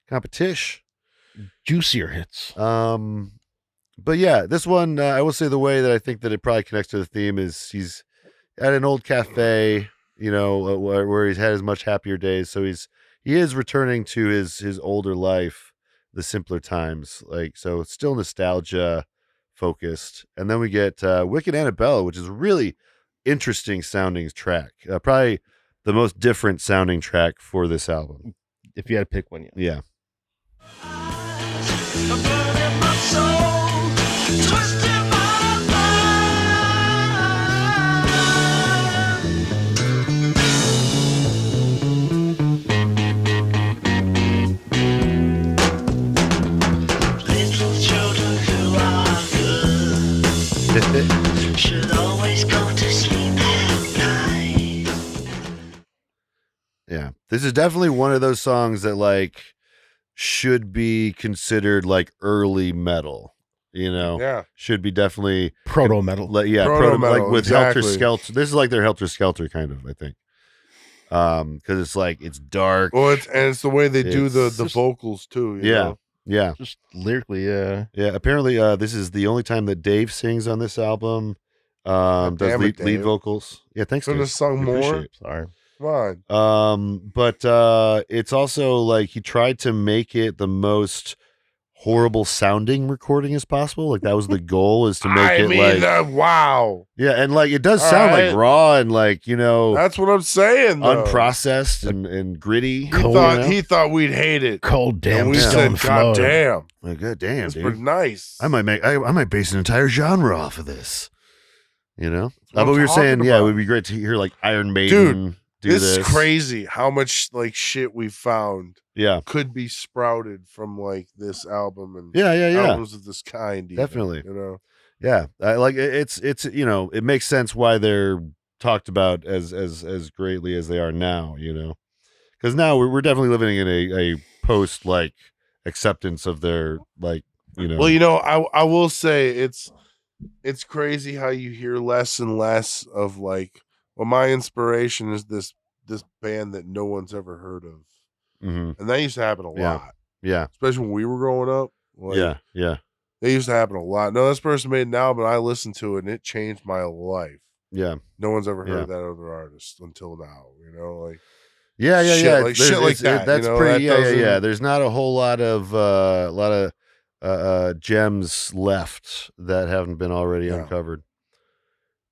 competition. juicier hits. But yeah, this one I will say the way that I think that it probably connects to the theme is he's at an old cafe, you know, where he's had his much happier days. So he is returning to his older life, the simpler times. Like so, it's still nostalgia focused. And then we get Wicked Annabella, which is a really interesting sounding track. Probably the most different sounding track for this album. If you had to pick one, yeah. Should always go to sleep at night. Yeah, this is definitely one of those songs that like should be considered like early metal. You know, Yeah. should be definitely Proto metal. Proto-metal, like with exactly. Helter Skelter. This is like their Helter Skelter kind of, I think, because it's like it's dark. Well, it's the way they do the It's just- vocals too. You Yeah. know? Yeah, Just lyrically, yeah. yeah. Apparently, this is the only time that Dave sings on this album. Does damn it, lead Dave. vocals. Yeah, thanks. Couldn't Dave. have sung We more? appreciate it. Sorry. Come on. But it's also like he tried to make it the most horrible sounding recording as possible. Like that was the goal, is to make Wow. yeah, and like it does All sound right. like raw and like, you know, That's what I'm saying. Though. unprocessed and gritty. He thought we'd hate it. Cold damn And we stone said, God flow. damn. Like, God damn, It's dude. pretty nice. I might base an entire genre off of this. You know? what But we I'm were saying, talking yeah, it about. would be great to hear like Iron Maiden do This this. is crazy how much like shit we found Yeah. could be sprouted from like this album and Yeah. albums of this kind. even, Definitely. You know? Yeah. Like it's you know, it makes sense why they're talked about as greatly as they are now, you know. Because now we're definitely living in a post like acceptance of their like, you know. Well, you know, I will say it's crazy how you hear less and less of like, well, my inspiration is this band that no one's ever heard of. Mhm. And that used to happen a Yeah. lot. Yeah. Especially when we were growing up. Like, Yeah. They used to happen a lot. No, this person made an album and I listened to it and it changed my life. Yeah. No one's ever heard Yeah. of that other artist until now, you know, like Yeah. Shit like- There's- shit like that, That's you know, pretty. that Yeah. doesn't- There's not a whole lot of gems left that haven't been already Yeah. uncovered.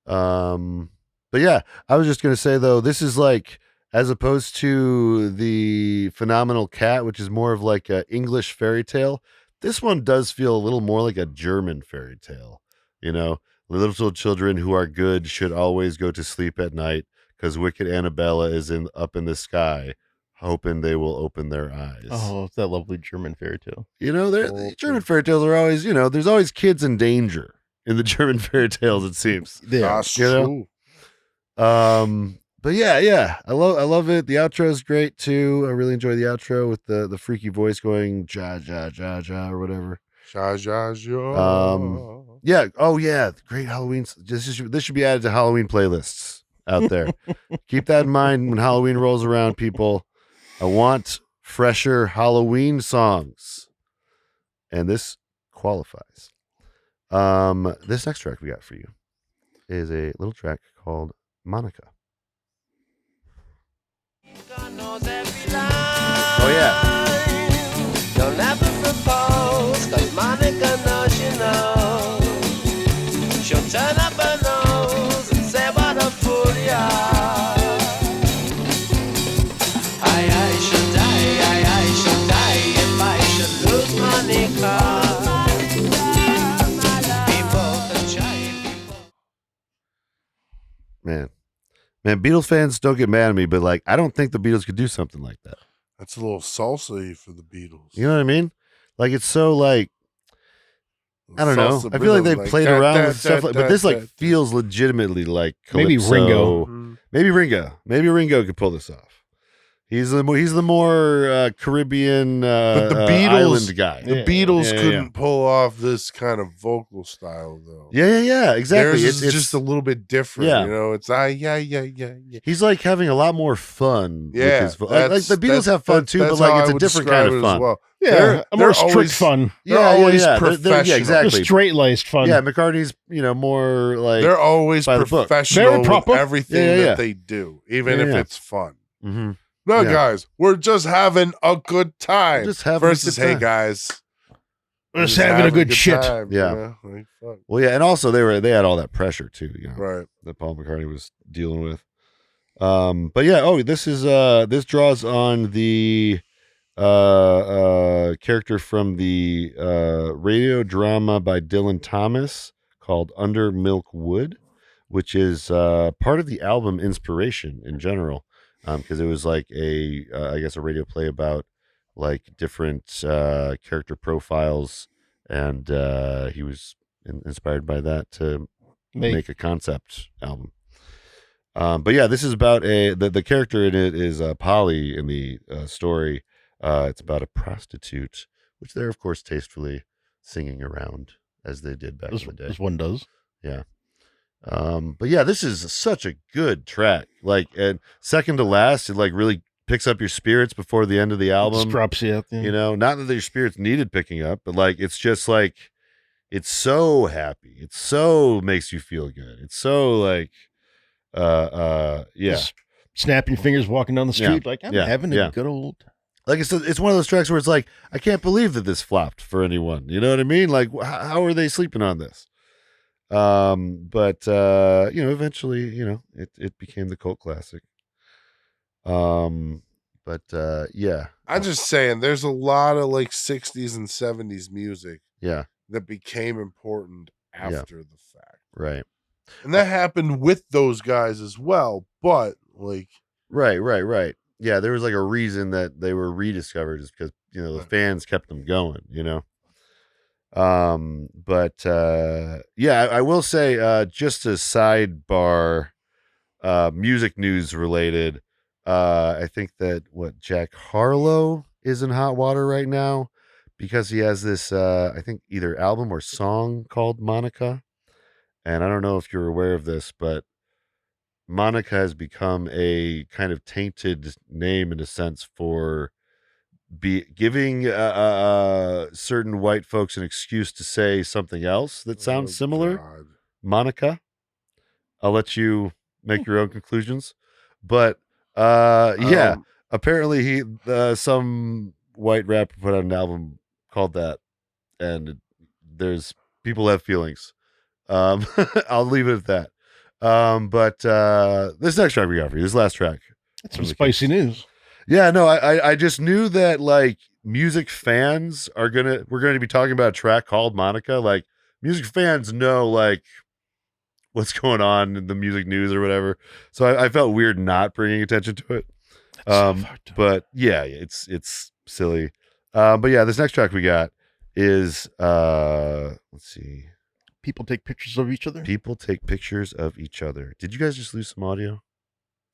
But yeah, I was just gonna say though, this is like, as opposed to the Phenomenal Cat, which is more of like a English fairy tale, this one does feel a little more like a German fairy tale. You know, little children who are good should always go to sleep at night because Wicked Annabella is up in the sky, hoping they will open their eyes. Oh, it's that lovely German fairy tale. You know, Oh, German fairy tales are always, you know, there's always kids in danger in the German fairy tales, it seems. Yeah. that's you know? true. But yeah, I love it. The outro is great too. I really enjoy the outro with the freaky voice going ja ja ja ja or whatever. Ja, ja, ja. Yeah. Oh yeah, great Halloween. This should be added to Halloween playlists out there. Keep that in mind when Halloween rolls around, people. I want fresher Halloween songs. And this qualifies. This next track we got for you is a little track called Monica. Oh yeah. Don't have to propose, 'cause Monica knows you know. She'll turn up her nose and say what a fool you are. I should die if I should lose Monica. Man, Beatles fans don't get mad at me, but like, I don't think the Beatles could do something like that. That's a little salsa for the Beatles. You know what I mean? Like, it's so like, I don't know. Salsa I feel like rhythm, they've played around with stuff, but this like feels legitimately like Maybe Calypso. Ringo. Mhm. Maybe Ringo could pull this off. He's the more Caribbean But the Beatles- island guy. The Yeah. Beatles Yeah, yeah, couldn't pull off this kind of vocal style, though. Yeah, exactly. Theirs is just a little bit different. Yeah. You know, it's yeah. He's like having a lot more fun. Yeah, with his like the Beatles that's- have fun too, but that's like how it's I a would different describe kind of it as fun. well. Yeah, They're- a more they're strict always- fun. They're always yeah. professional. Exactly. Straight laced fun. Yeah, McCartney's They're more like always by the book. professional Very proper. with everything Yeah. that they do, even if Yeah. it's fun. Mhm. No, Yeah. guys, we're just having a good time. Just having a versus, good time. hey guys, We're just having a good shit. time, Yeah. you know? Like, fuck. Well, yeah, and also they had all that pressure too, you know, Right. that Paul McCartney was dealing with. But yeah, this is this draws on the character from the radio drama by Dylan Thomas called Under Milk Wood, which is part of the album Inspiration in general, because it was like I guess a radio play about like different character profiles, and he was inspired by that to make a concept album. But yeah, this is about the character in it is Polly in the story. It's about a prostitute, which they're of course tastefully singing around as they did back in the day. This one does. Yeah. But yeah, this is such a good track. Like, and second to last, it like really picks up your spirits before the end of the album. Just drops you at the end. You know, not that your spirits needed picking up, but like it's just like it's so happy. It so makes you feel good. It's so like yeah. Just snapping your fingers walking down the street like I'm Yeah. having Yeah. a good old. Like it's one of those tracks where it's like, I can't believe that this flopped for anyone. You know what I mean? Like how are they sleeping on this? But you know, eventually, you know, it became the cult classic. But yeah. I'm just saying, there's a lot of like 60s and 70s music Yeah. that became important after the fact. Right. And that happened with those guys as well. But like, Right. Yeah, there was like a reason that they were rediscovered is because, you know, the fans kept them going, you know. But yeah, I will say just a sidebar music news related. I think that Jack Harlow is in hot water right now because he has this I think either album or song called Monica. And I don't know if you're aware of this, but Monica has become a kind of tainted name in a sense for giving certain white folks an excuse to say something else that sounds similar. God. Monica. I'll let you make your own conclusions. But yeah, apparently some white rapper put out an album called that, and there's people have feelings. I'll leave it at that. But this next track we got for you, this last track. That's some spicy news. Yeah, no, I just knew that like music fans we're gonna be talking about a track called Monica. Like music fans know like what's going on in the music news or whatever. So I felt weird not bringing attention to it. But yeah, it's silly. But yeah, this next track we got is let's see. People take pictures of each other. People take pictures of each other. Did you guys just lose some audio?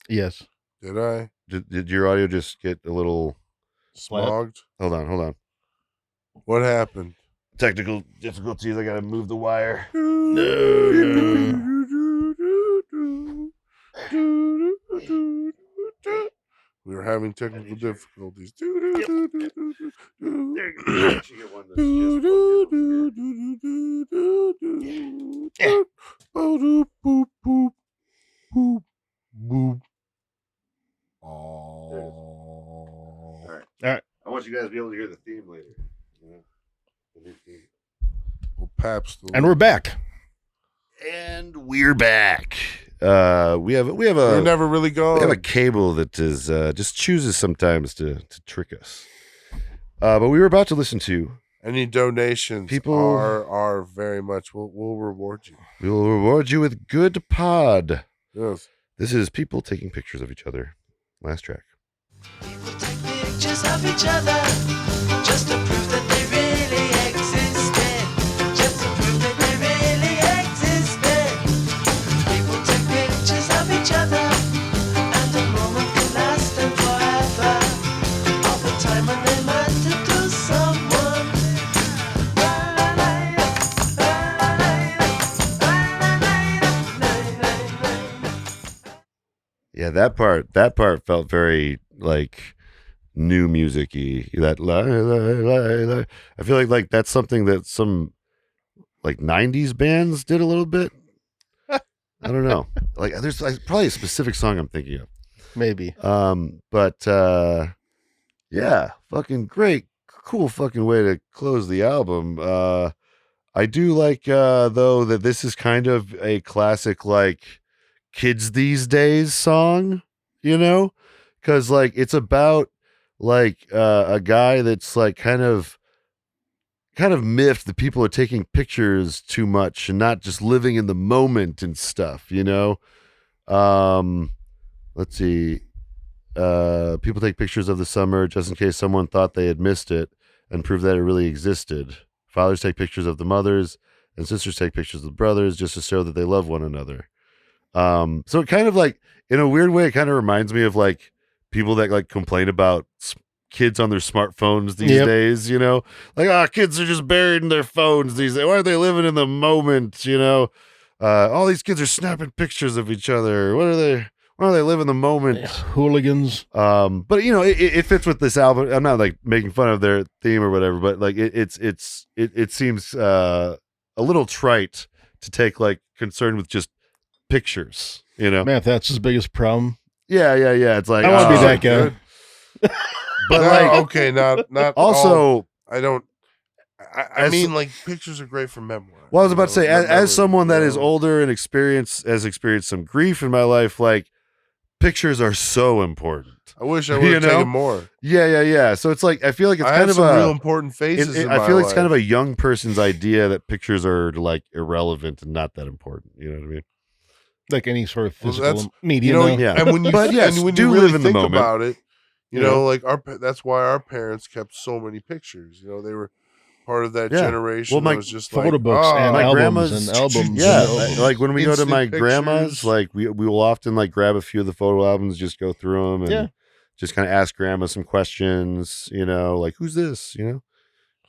Yes. Did I? Did your audio just get a little Smogged? Hold on. What happened? Technical difficulties. I gotta move the wire. We were having technical difficulties. All right. All right. I want you guys to be able to hear the theme later. The new theme. Well, Pabst. And we're back. And we're back. We have We're a never really we have a gone. cable that is just chooses sometimes to trick us. But we were about to listen to. Any donations People- are very much. We'll reward you. We will reward you with good pod. Yes. This is people taking pictures of each other. Last track. People take pictures of each other just to prove that they really existed. Just to prove that they really existed. People take pictures of each other, and a moment can last them forever. All the time when they matter to someone. Yeah, that part felt very like new music-y. That la, la, la, la. I feel like that's something that some like 90s bands did a little bit. I don't know. Like there's probably a specific song I'm thinking of. Maybe. But yeah, fucking great, cool fucking way to close the album. I do like though that this is kind of a classic like kids these days song, you know, because like it's about like a guy that's like kind of miffed that people are taking pictures too much and not just living in the moment and stuff, you know. Let's see. People take pictures of the summer just in case someone thought they had missed it and prove that it really existed. Fathers take pictures of the mothers, and sisters take pictures of the brothers just to show that they love one another. So it kind of like, in a weird way, it kind of reminds me of like people that like complain about kids on their smartphones these Yep. days, you know, like, kids are just buried in their phones these days. Why aren't they living in the moment? You know, all these kids are snapping pictures of each other. Why don't they live in the moment? Hooligans. But you know, it fits with this album. I'm not like making fun of their theme or whatever, but like it seems a little trite to take like concern with just pictures, you know. Man, if that's his biggest problem. Yeah. It's like I want to be oh, that guy. Good. but No, like okay, not also. all. I don't. I As- mean, like pictures are great for memory. Well, I was about to say, as memory, someone that you is know? older and has experienced some grief in my life, like pictures are so important. I wish I you would have know? taken more. Yeah. So it's like I feel like it's I kind have of some a real important faces. in I my feel like it's kind life. of a young person's idea that pictures are like irrelevant and not that important. You know what I mean? Like any sort of Well, physical that's- media. you know, now. Yeah. and when you But yes, and when do you really live in the think moment. about it, you You know, know? like that's why our parents kept so many pictures. You know, they were part of that Yeah. generation. Well, my that was just photo like, books and my albums grandma's- and albums. Yeah, and albums. like when we go to Instant my grandma's, pictures. like we will often like grab a few of the photo albums, just go through them, and Yeah. just kind of ask grandma some questions. You know, like who's this? You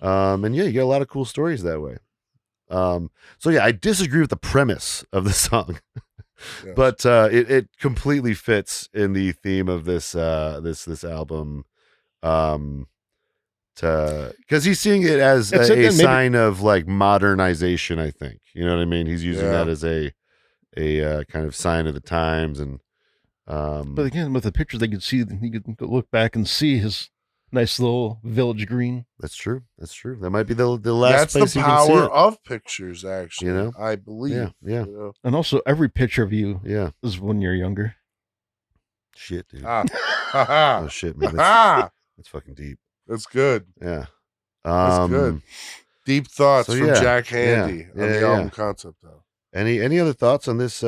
know, and yeah, you get a lot of cool stories that way. So yeah, I disagree with the premise of the song, Yes. but it completely fits in the theme of this album. Because he's seeing it as That's a it, then maybe- sign of like modernization. I think you know what I mean. He's using Yeah. that as a kind of sign of the times, and But again, with the pictures, they could see. He could look back and see his nice little village green. that's true. That might be the last that's place the you can see power it. of pictures. Actually, You know? I believe. Yeah. You know? And also, every picture of you Yeah. is when you're younger. Shit, dude. Ah, Oh shit, man. That's, ah, that's fucking deep. that's good. Yeah. That's good. Deep thoughts so from yeah, Jack Handy on the yeah. album concept. Though. Any other thoughts on this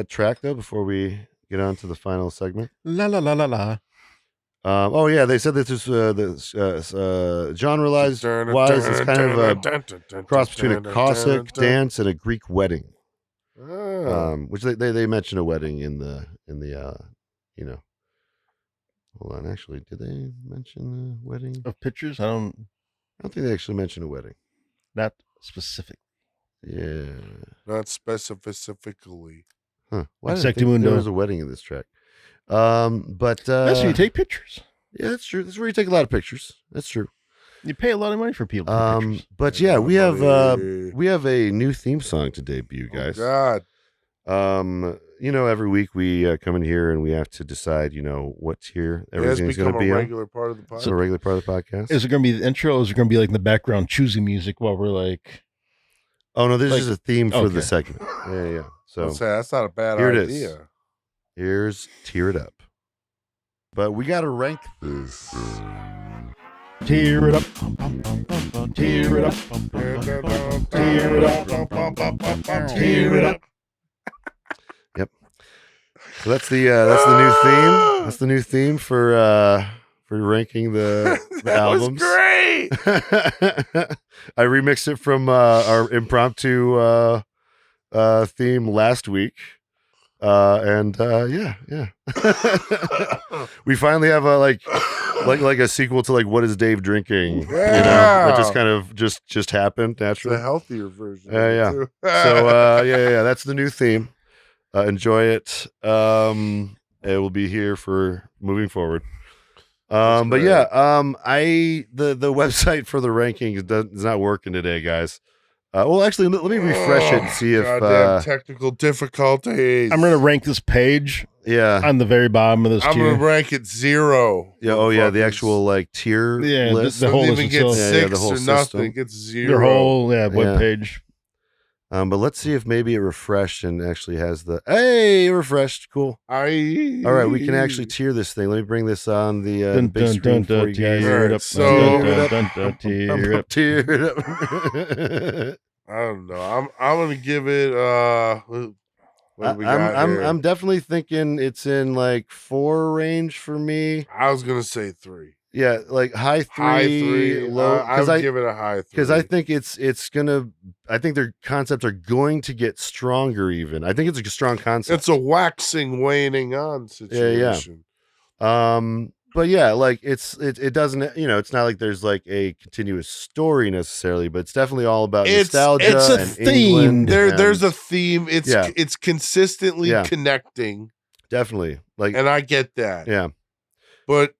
track though before we get on to the final segment? La la la la la. Oh yeah, they said this is genre-wise wise. It's kind of a cross between a Cossack dance and a Greek wedding. Ah. Which they mention a wedding in the you know. Hold on, actually, did they mention a wedding? Of pictures, I don't. I don't think they actually mentioned a wedding. Not specific. Yeah. Not specifically. Huh. Why did I think Exactamundo. there was a wedding in this track? But That's when you take pictures. yeah, that's true. That's where you take a lot of pictures. That's true. You pay a lot of money for people to take pictures. But Yeah, yeah, buddy. we have a new theme song to debut, guys. Oh, God. Every week we come in here and we have to decide, what tier It has everything's going become to a be on. regular part of the podcast. So a regular part of the podcast. Is it going to be the intro? Or is it going to be like in the background choosing music while we're like, Oh no, this is a theme for the okay. segment. Yeah. So Let's say that's not a bad here it idea. is. Here's Tear It Up. But we got to rank this. tear it up, tear it up, tear it up, tear it up. So that's the new theme. That's the new theme for ranking the That albums. was great. I remixed it from our impromptu theme last week. Yeah. We finally have a like a sequel to like What Is Dave Drinking? Yeah. That just kind of just happened It's a naturally. healthier version. Yeah, of it, too. So yeah, that's the new theme. Enjoy it. It will be here for moving forward. But great. yeah, the website for the ranking is not working today, guys. Well, actually, let me refresh it and see if goddamn technical difficulties. I'm going to rank this page yeah. on the very bottom of this I'm tier. gonna rank it 0. Yeah, oh yeah, the Motherfuckers. actual like tier Yeah, list. the whole Doesn't list even get itself. Yeah, 6 the whole or system. nothing. It gets 0. Their whole web Yeah. page. But let's see if maybe it refreshed and actually has the it refreshed. Cool. All right, we can actually tier this thing. Let me bring this on the big screen for you guys. tear it Alright, up, so- tear it up. Tear it up. I don't know. I'm gonna give it. What do we got here? I'm definitely thinking it's in like 4 range for me. I was gonna say 3. Yeah, like high 3, High 3. low. I would give it a high 3 Because I think it's gonna. I think their concepts are going to get stronger. Even I think it's a strong concept. it's a waxing, waning on situation. But yeah, like it doesn't. It's not like there's like a continuous story necessarily, but it's definitely all about nostalgia. it's a and theme. England There's and- a theme. It's Yeah. it's consistently Yeah. connecting, definitely like and I get that. yeah, But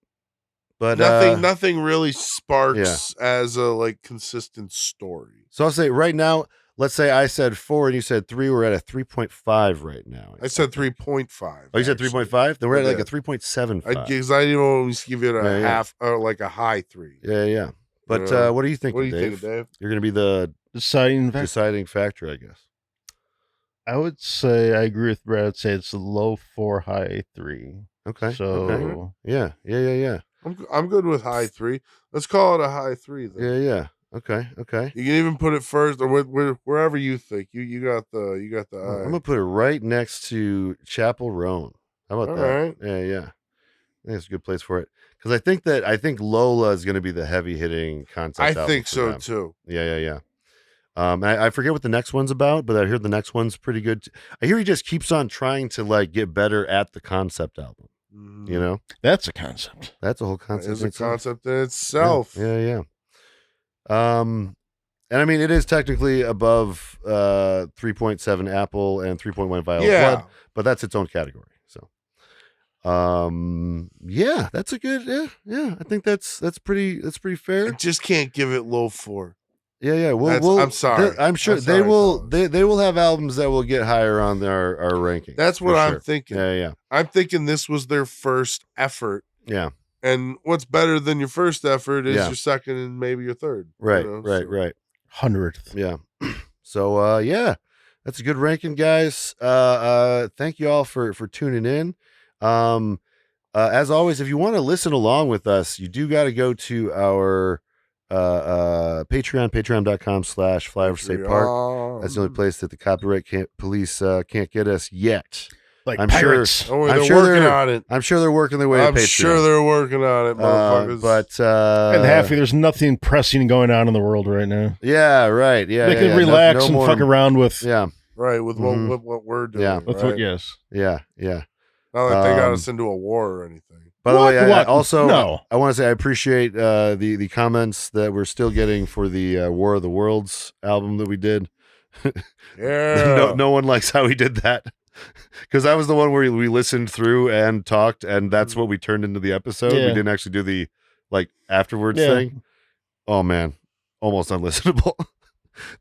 but nothing really sparks as a like consistent story. So I'll say right now. Let's say I said 4 and you said 3. We're at a 3.5 right now. I said 3.5. Oh, you said 3.5? Then we're at I like a did. 3.75. Because I didn't want to give it a Yeah, yeah. half or like a high 3. Yeah. But Yeah. what do you think, What do you Dave? think, Dave? You're going to be the Deciding factor. deciding factor, I guess. I would say I agree with Brad. I'd say it's a low 4, high 3. Okay. So okay. Yeah. I'm good with high 3. Let's call it a high 3 then. Yeah. Okay. You can even put it first or wherever you think. You got the I'm eye. gonna put it right next to Chapel Roan. How about All that? right. Yeah. I think it's a good place for it because I think Lola is gonna be the heavy hitting concept. I album think for so them. too. Yeah. I forget what the next one's about, but I heard the next one's pretty good. I hear he just keeps on trying to like get better at the concept album. Mhm. You know, that's a concept. that's a whole That concept. is a in itself. concept in itself. Yeah. And I mean, it is technically above 3.7 Apple and 3.1 Violet Yeah. Blood, but that's its own category. So, yeah, that's a good. Yeah. I think that's pretty I fair. just can't give it low 4. Yeah. I'm sorry. I'm sure I'm they sorry, will. fellas. They will have albums that will get higher on our ranking. That's what for I'm sure. thinking. Yeah. I'm thinking this was their first effort. Yeah. And what's better than your first effort is Yeah. your second and maybe your third. Right. you know, Right. so- Right. 100th. Yeah. So yeah, that's a good ranking, guys. Thank you all for tuning in. As always, if you want to listen along with us, you do got to go to our patreon.com/flyoverstate park. That's the only place that the copyright police can't get us yet. Like I'm sure- pirates. Don't worry, I'm they're sure working they're- on it. I'm sure they're working their way I'm to Patreon. sure they're working on it, motherfuckers. But and happy, there's nothing pressing going on in the world right now. yeah, right. Yeah, they yeah, can yeah. relax No and more- fuck around with, Yeah, right, with Mhm. what we're doing. Yeah. with right? what, yes. yeah. Not like they got Um, us into a war or anything. By the way, I What? also No. I want to say I appreciate the comments that we're still getting for the War of the Worlds album that we did. Yeah. no one likes how we did that. Because that was the one where we listened through and talked, and that's what we turned into the episode. We Yeah. didn't actually do the afterwards Yeah. thing. Oh man, almost unlistenable.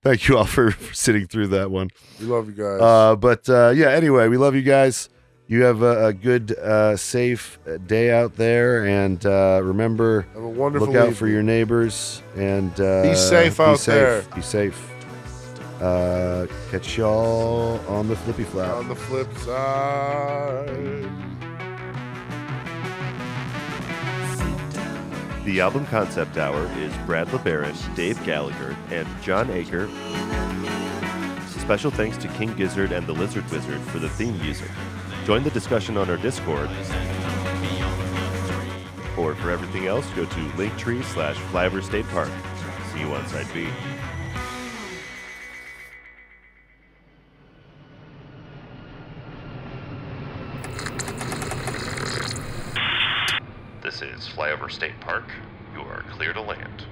Thank you all for sitting through that one. We love you guys. Yeah, anyway, we love you guys. You have a good, safe day out there, and remember, Have a wonderful look out evening. for your neighbors, and Be safe out there. Be safe. Catch y'all on the flippy flap. On the flip side. The album concept hour is Brad LeBaron, Dave Gallagher, and John Aker. Special thanks to King Gizzard and the Lizard Wizard for the theme music. Join the discussion on our Discord. Or for everything else, go to linktree/Flyover State Park. See you on Side B. This is Flyover State Park. You are clear to land.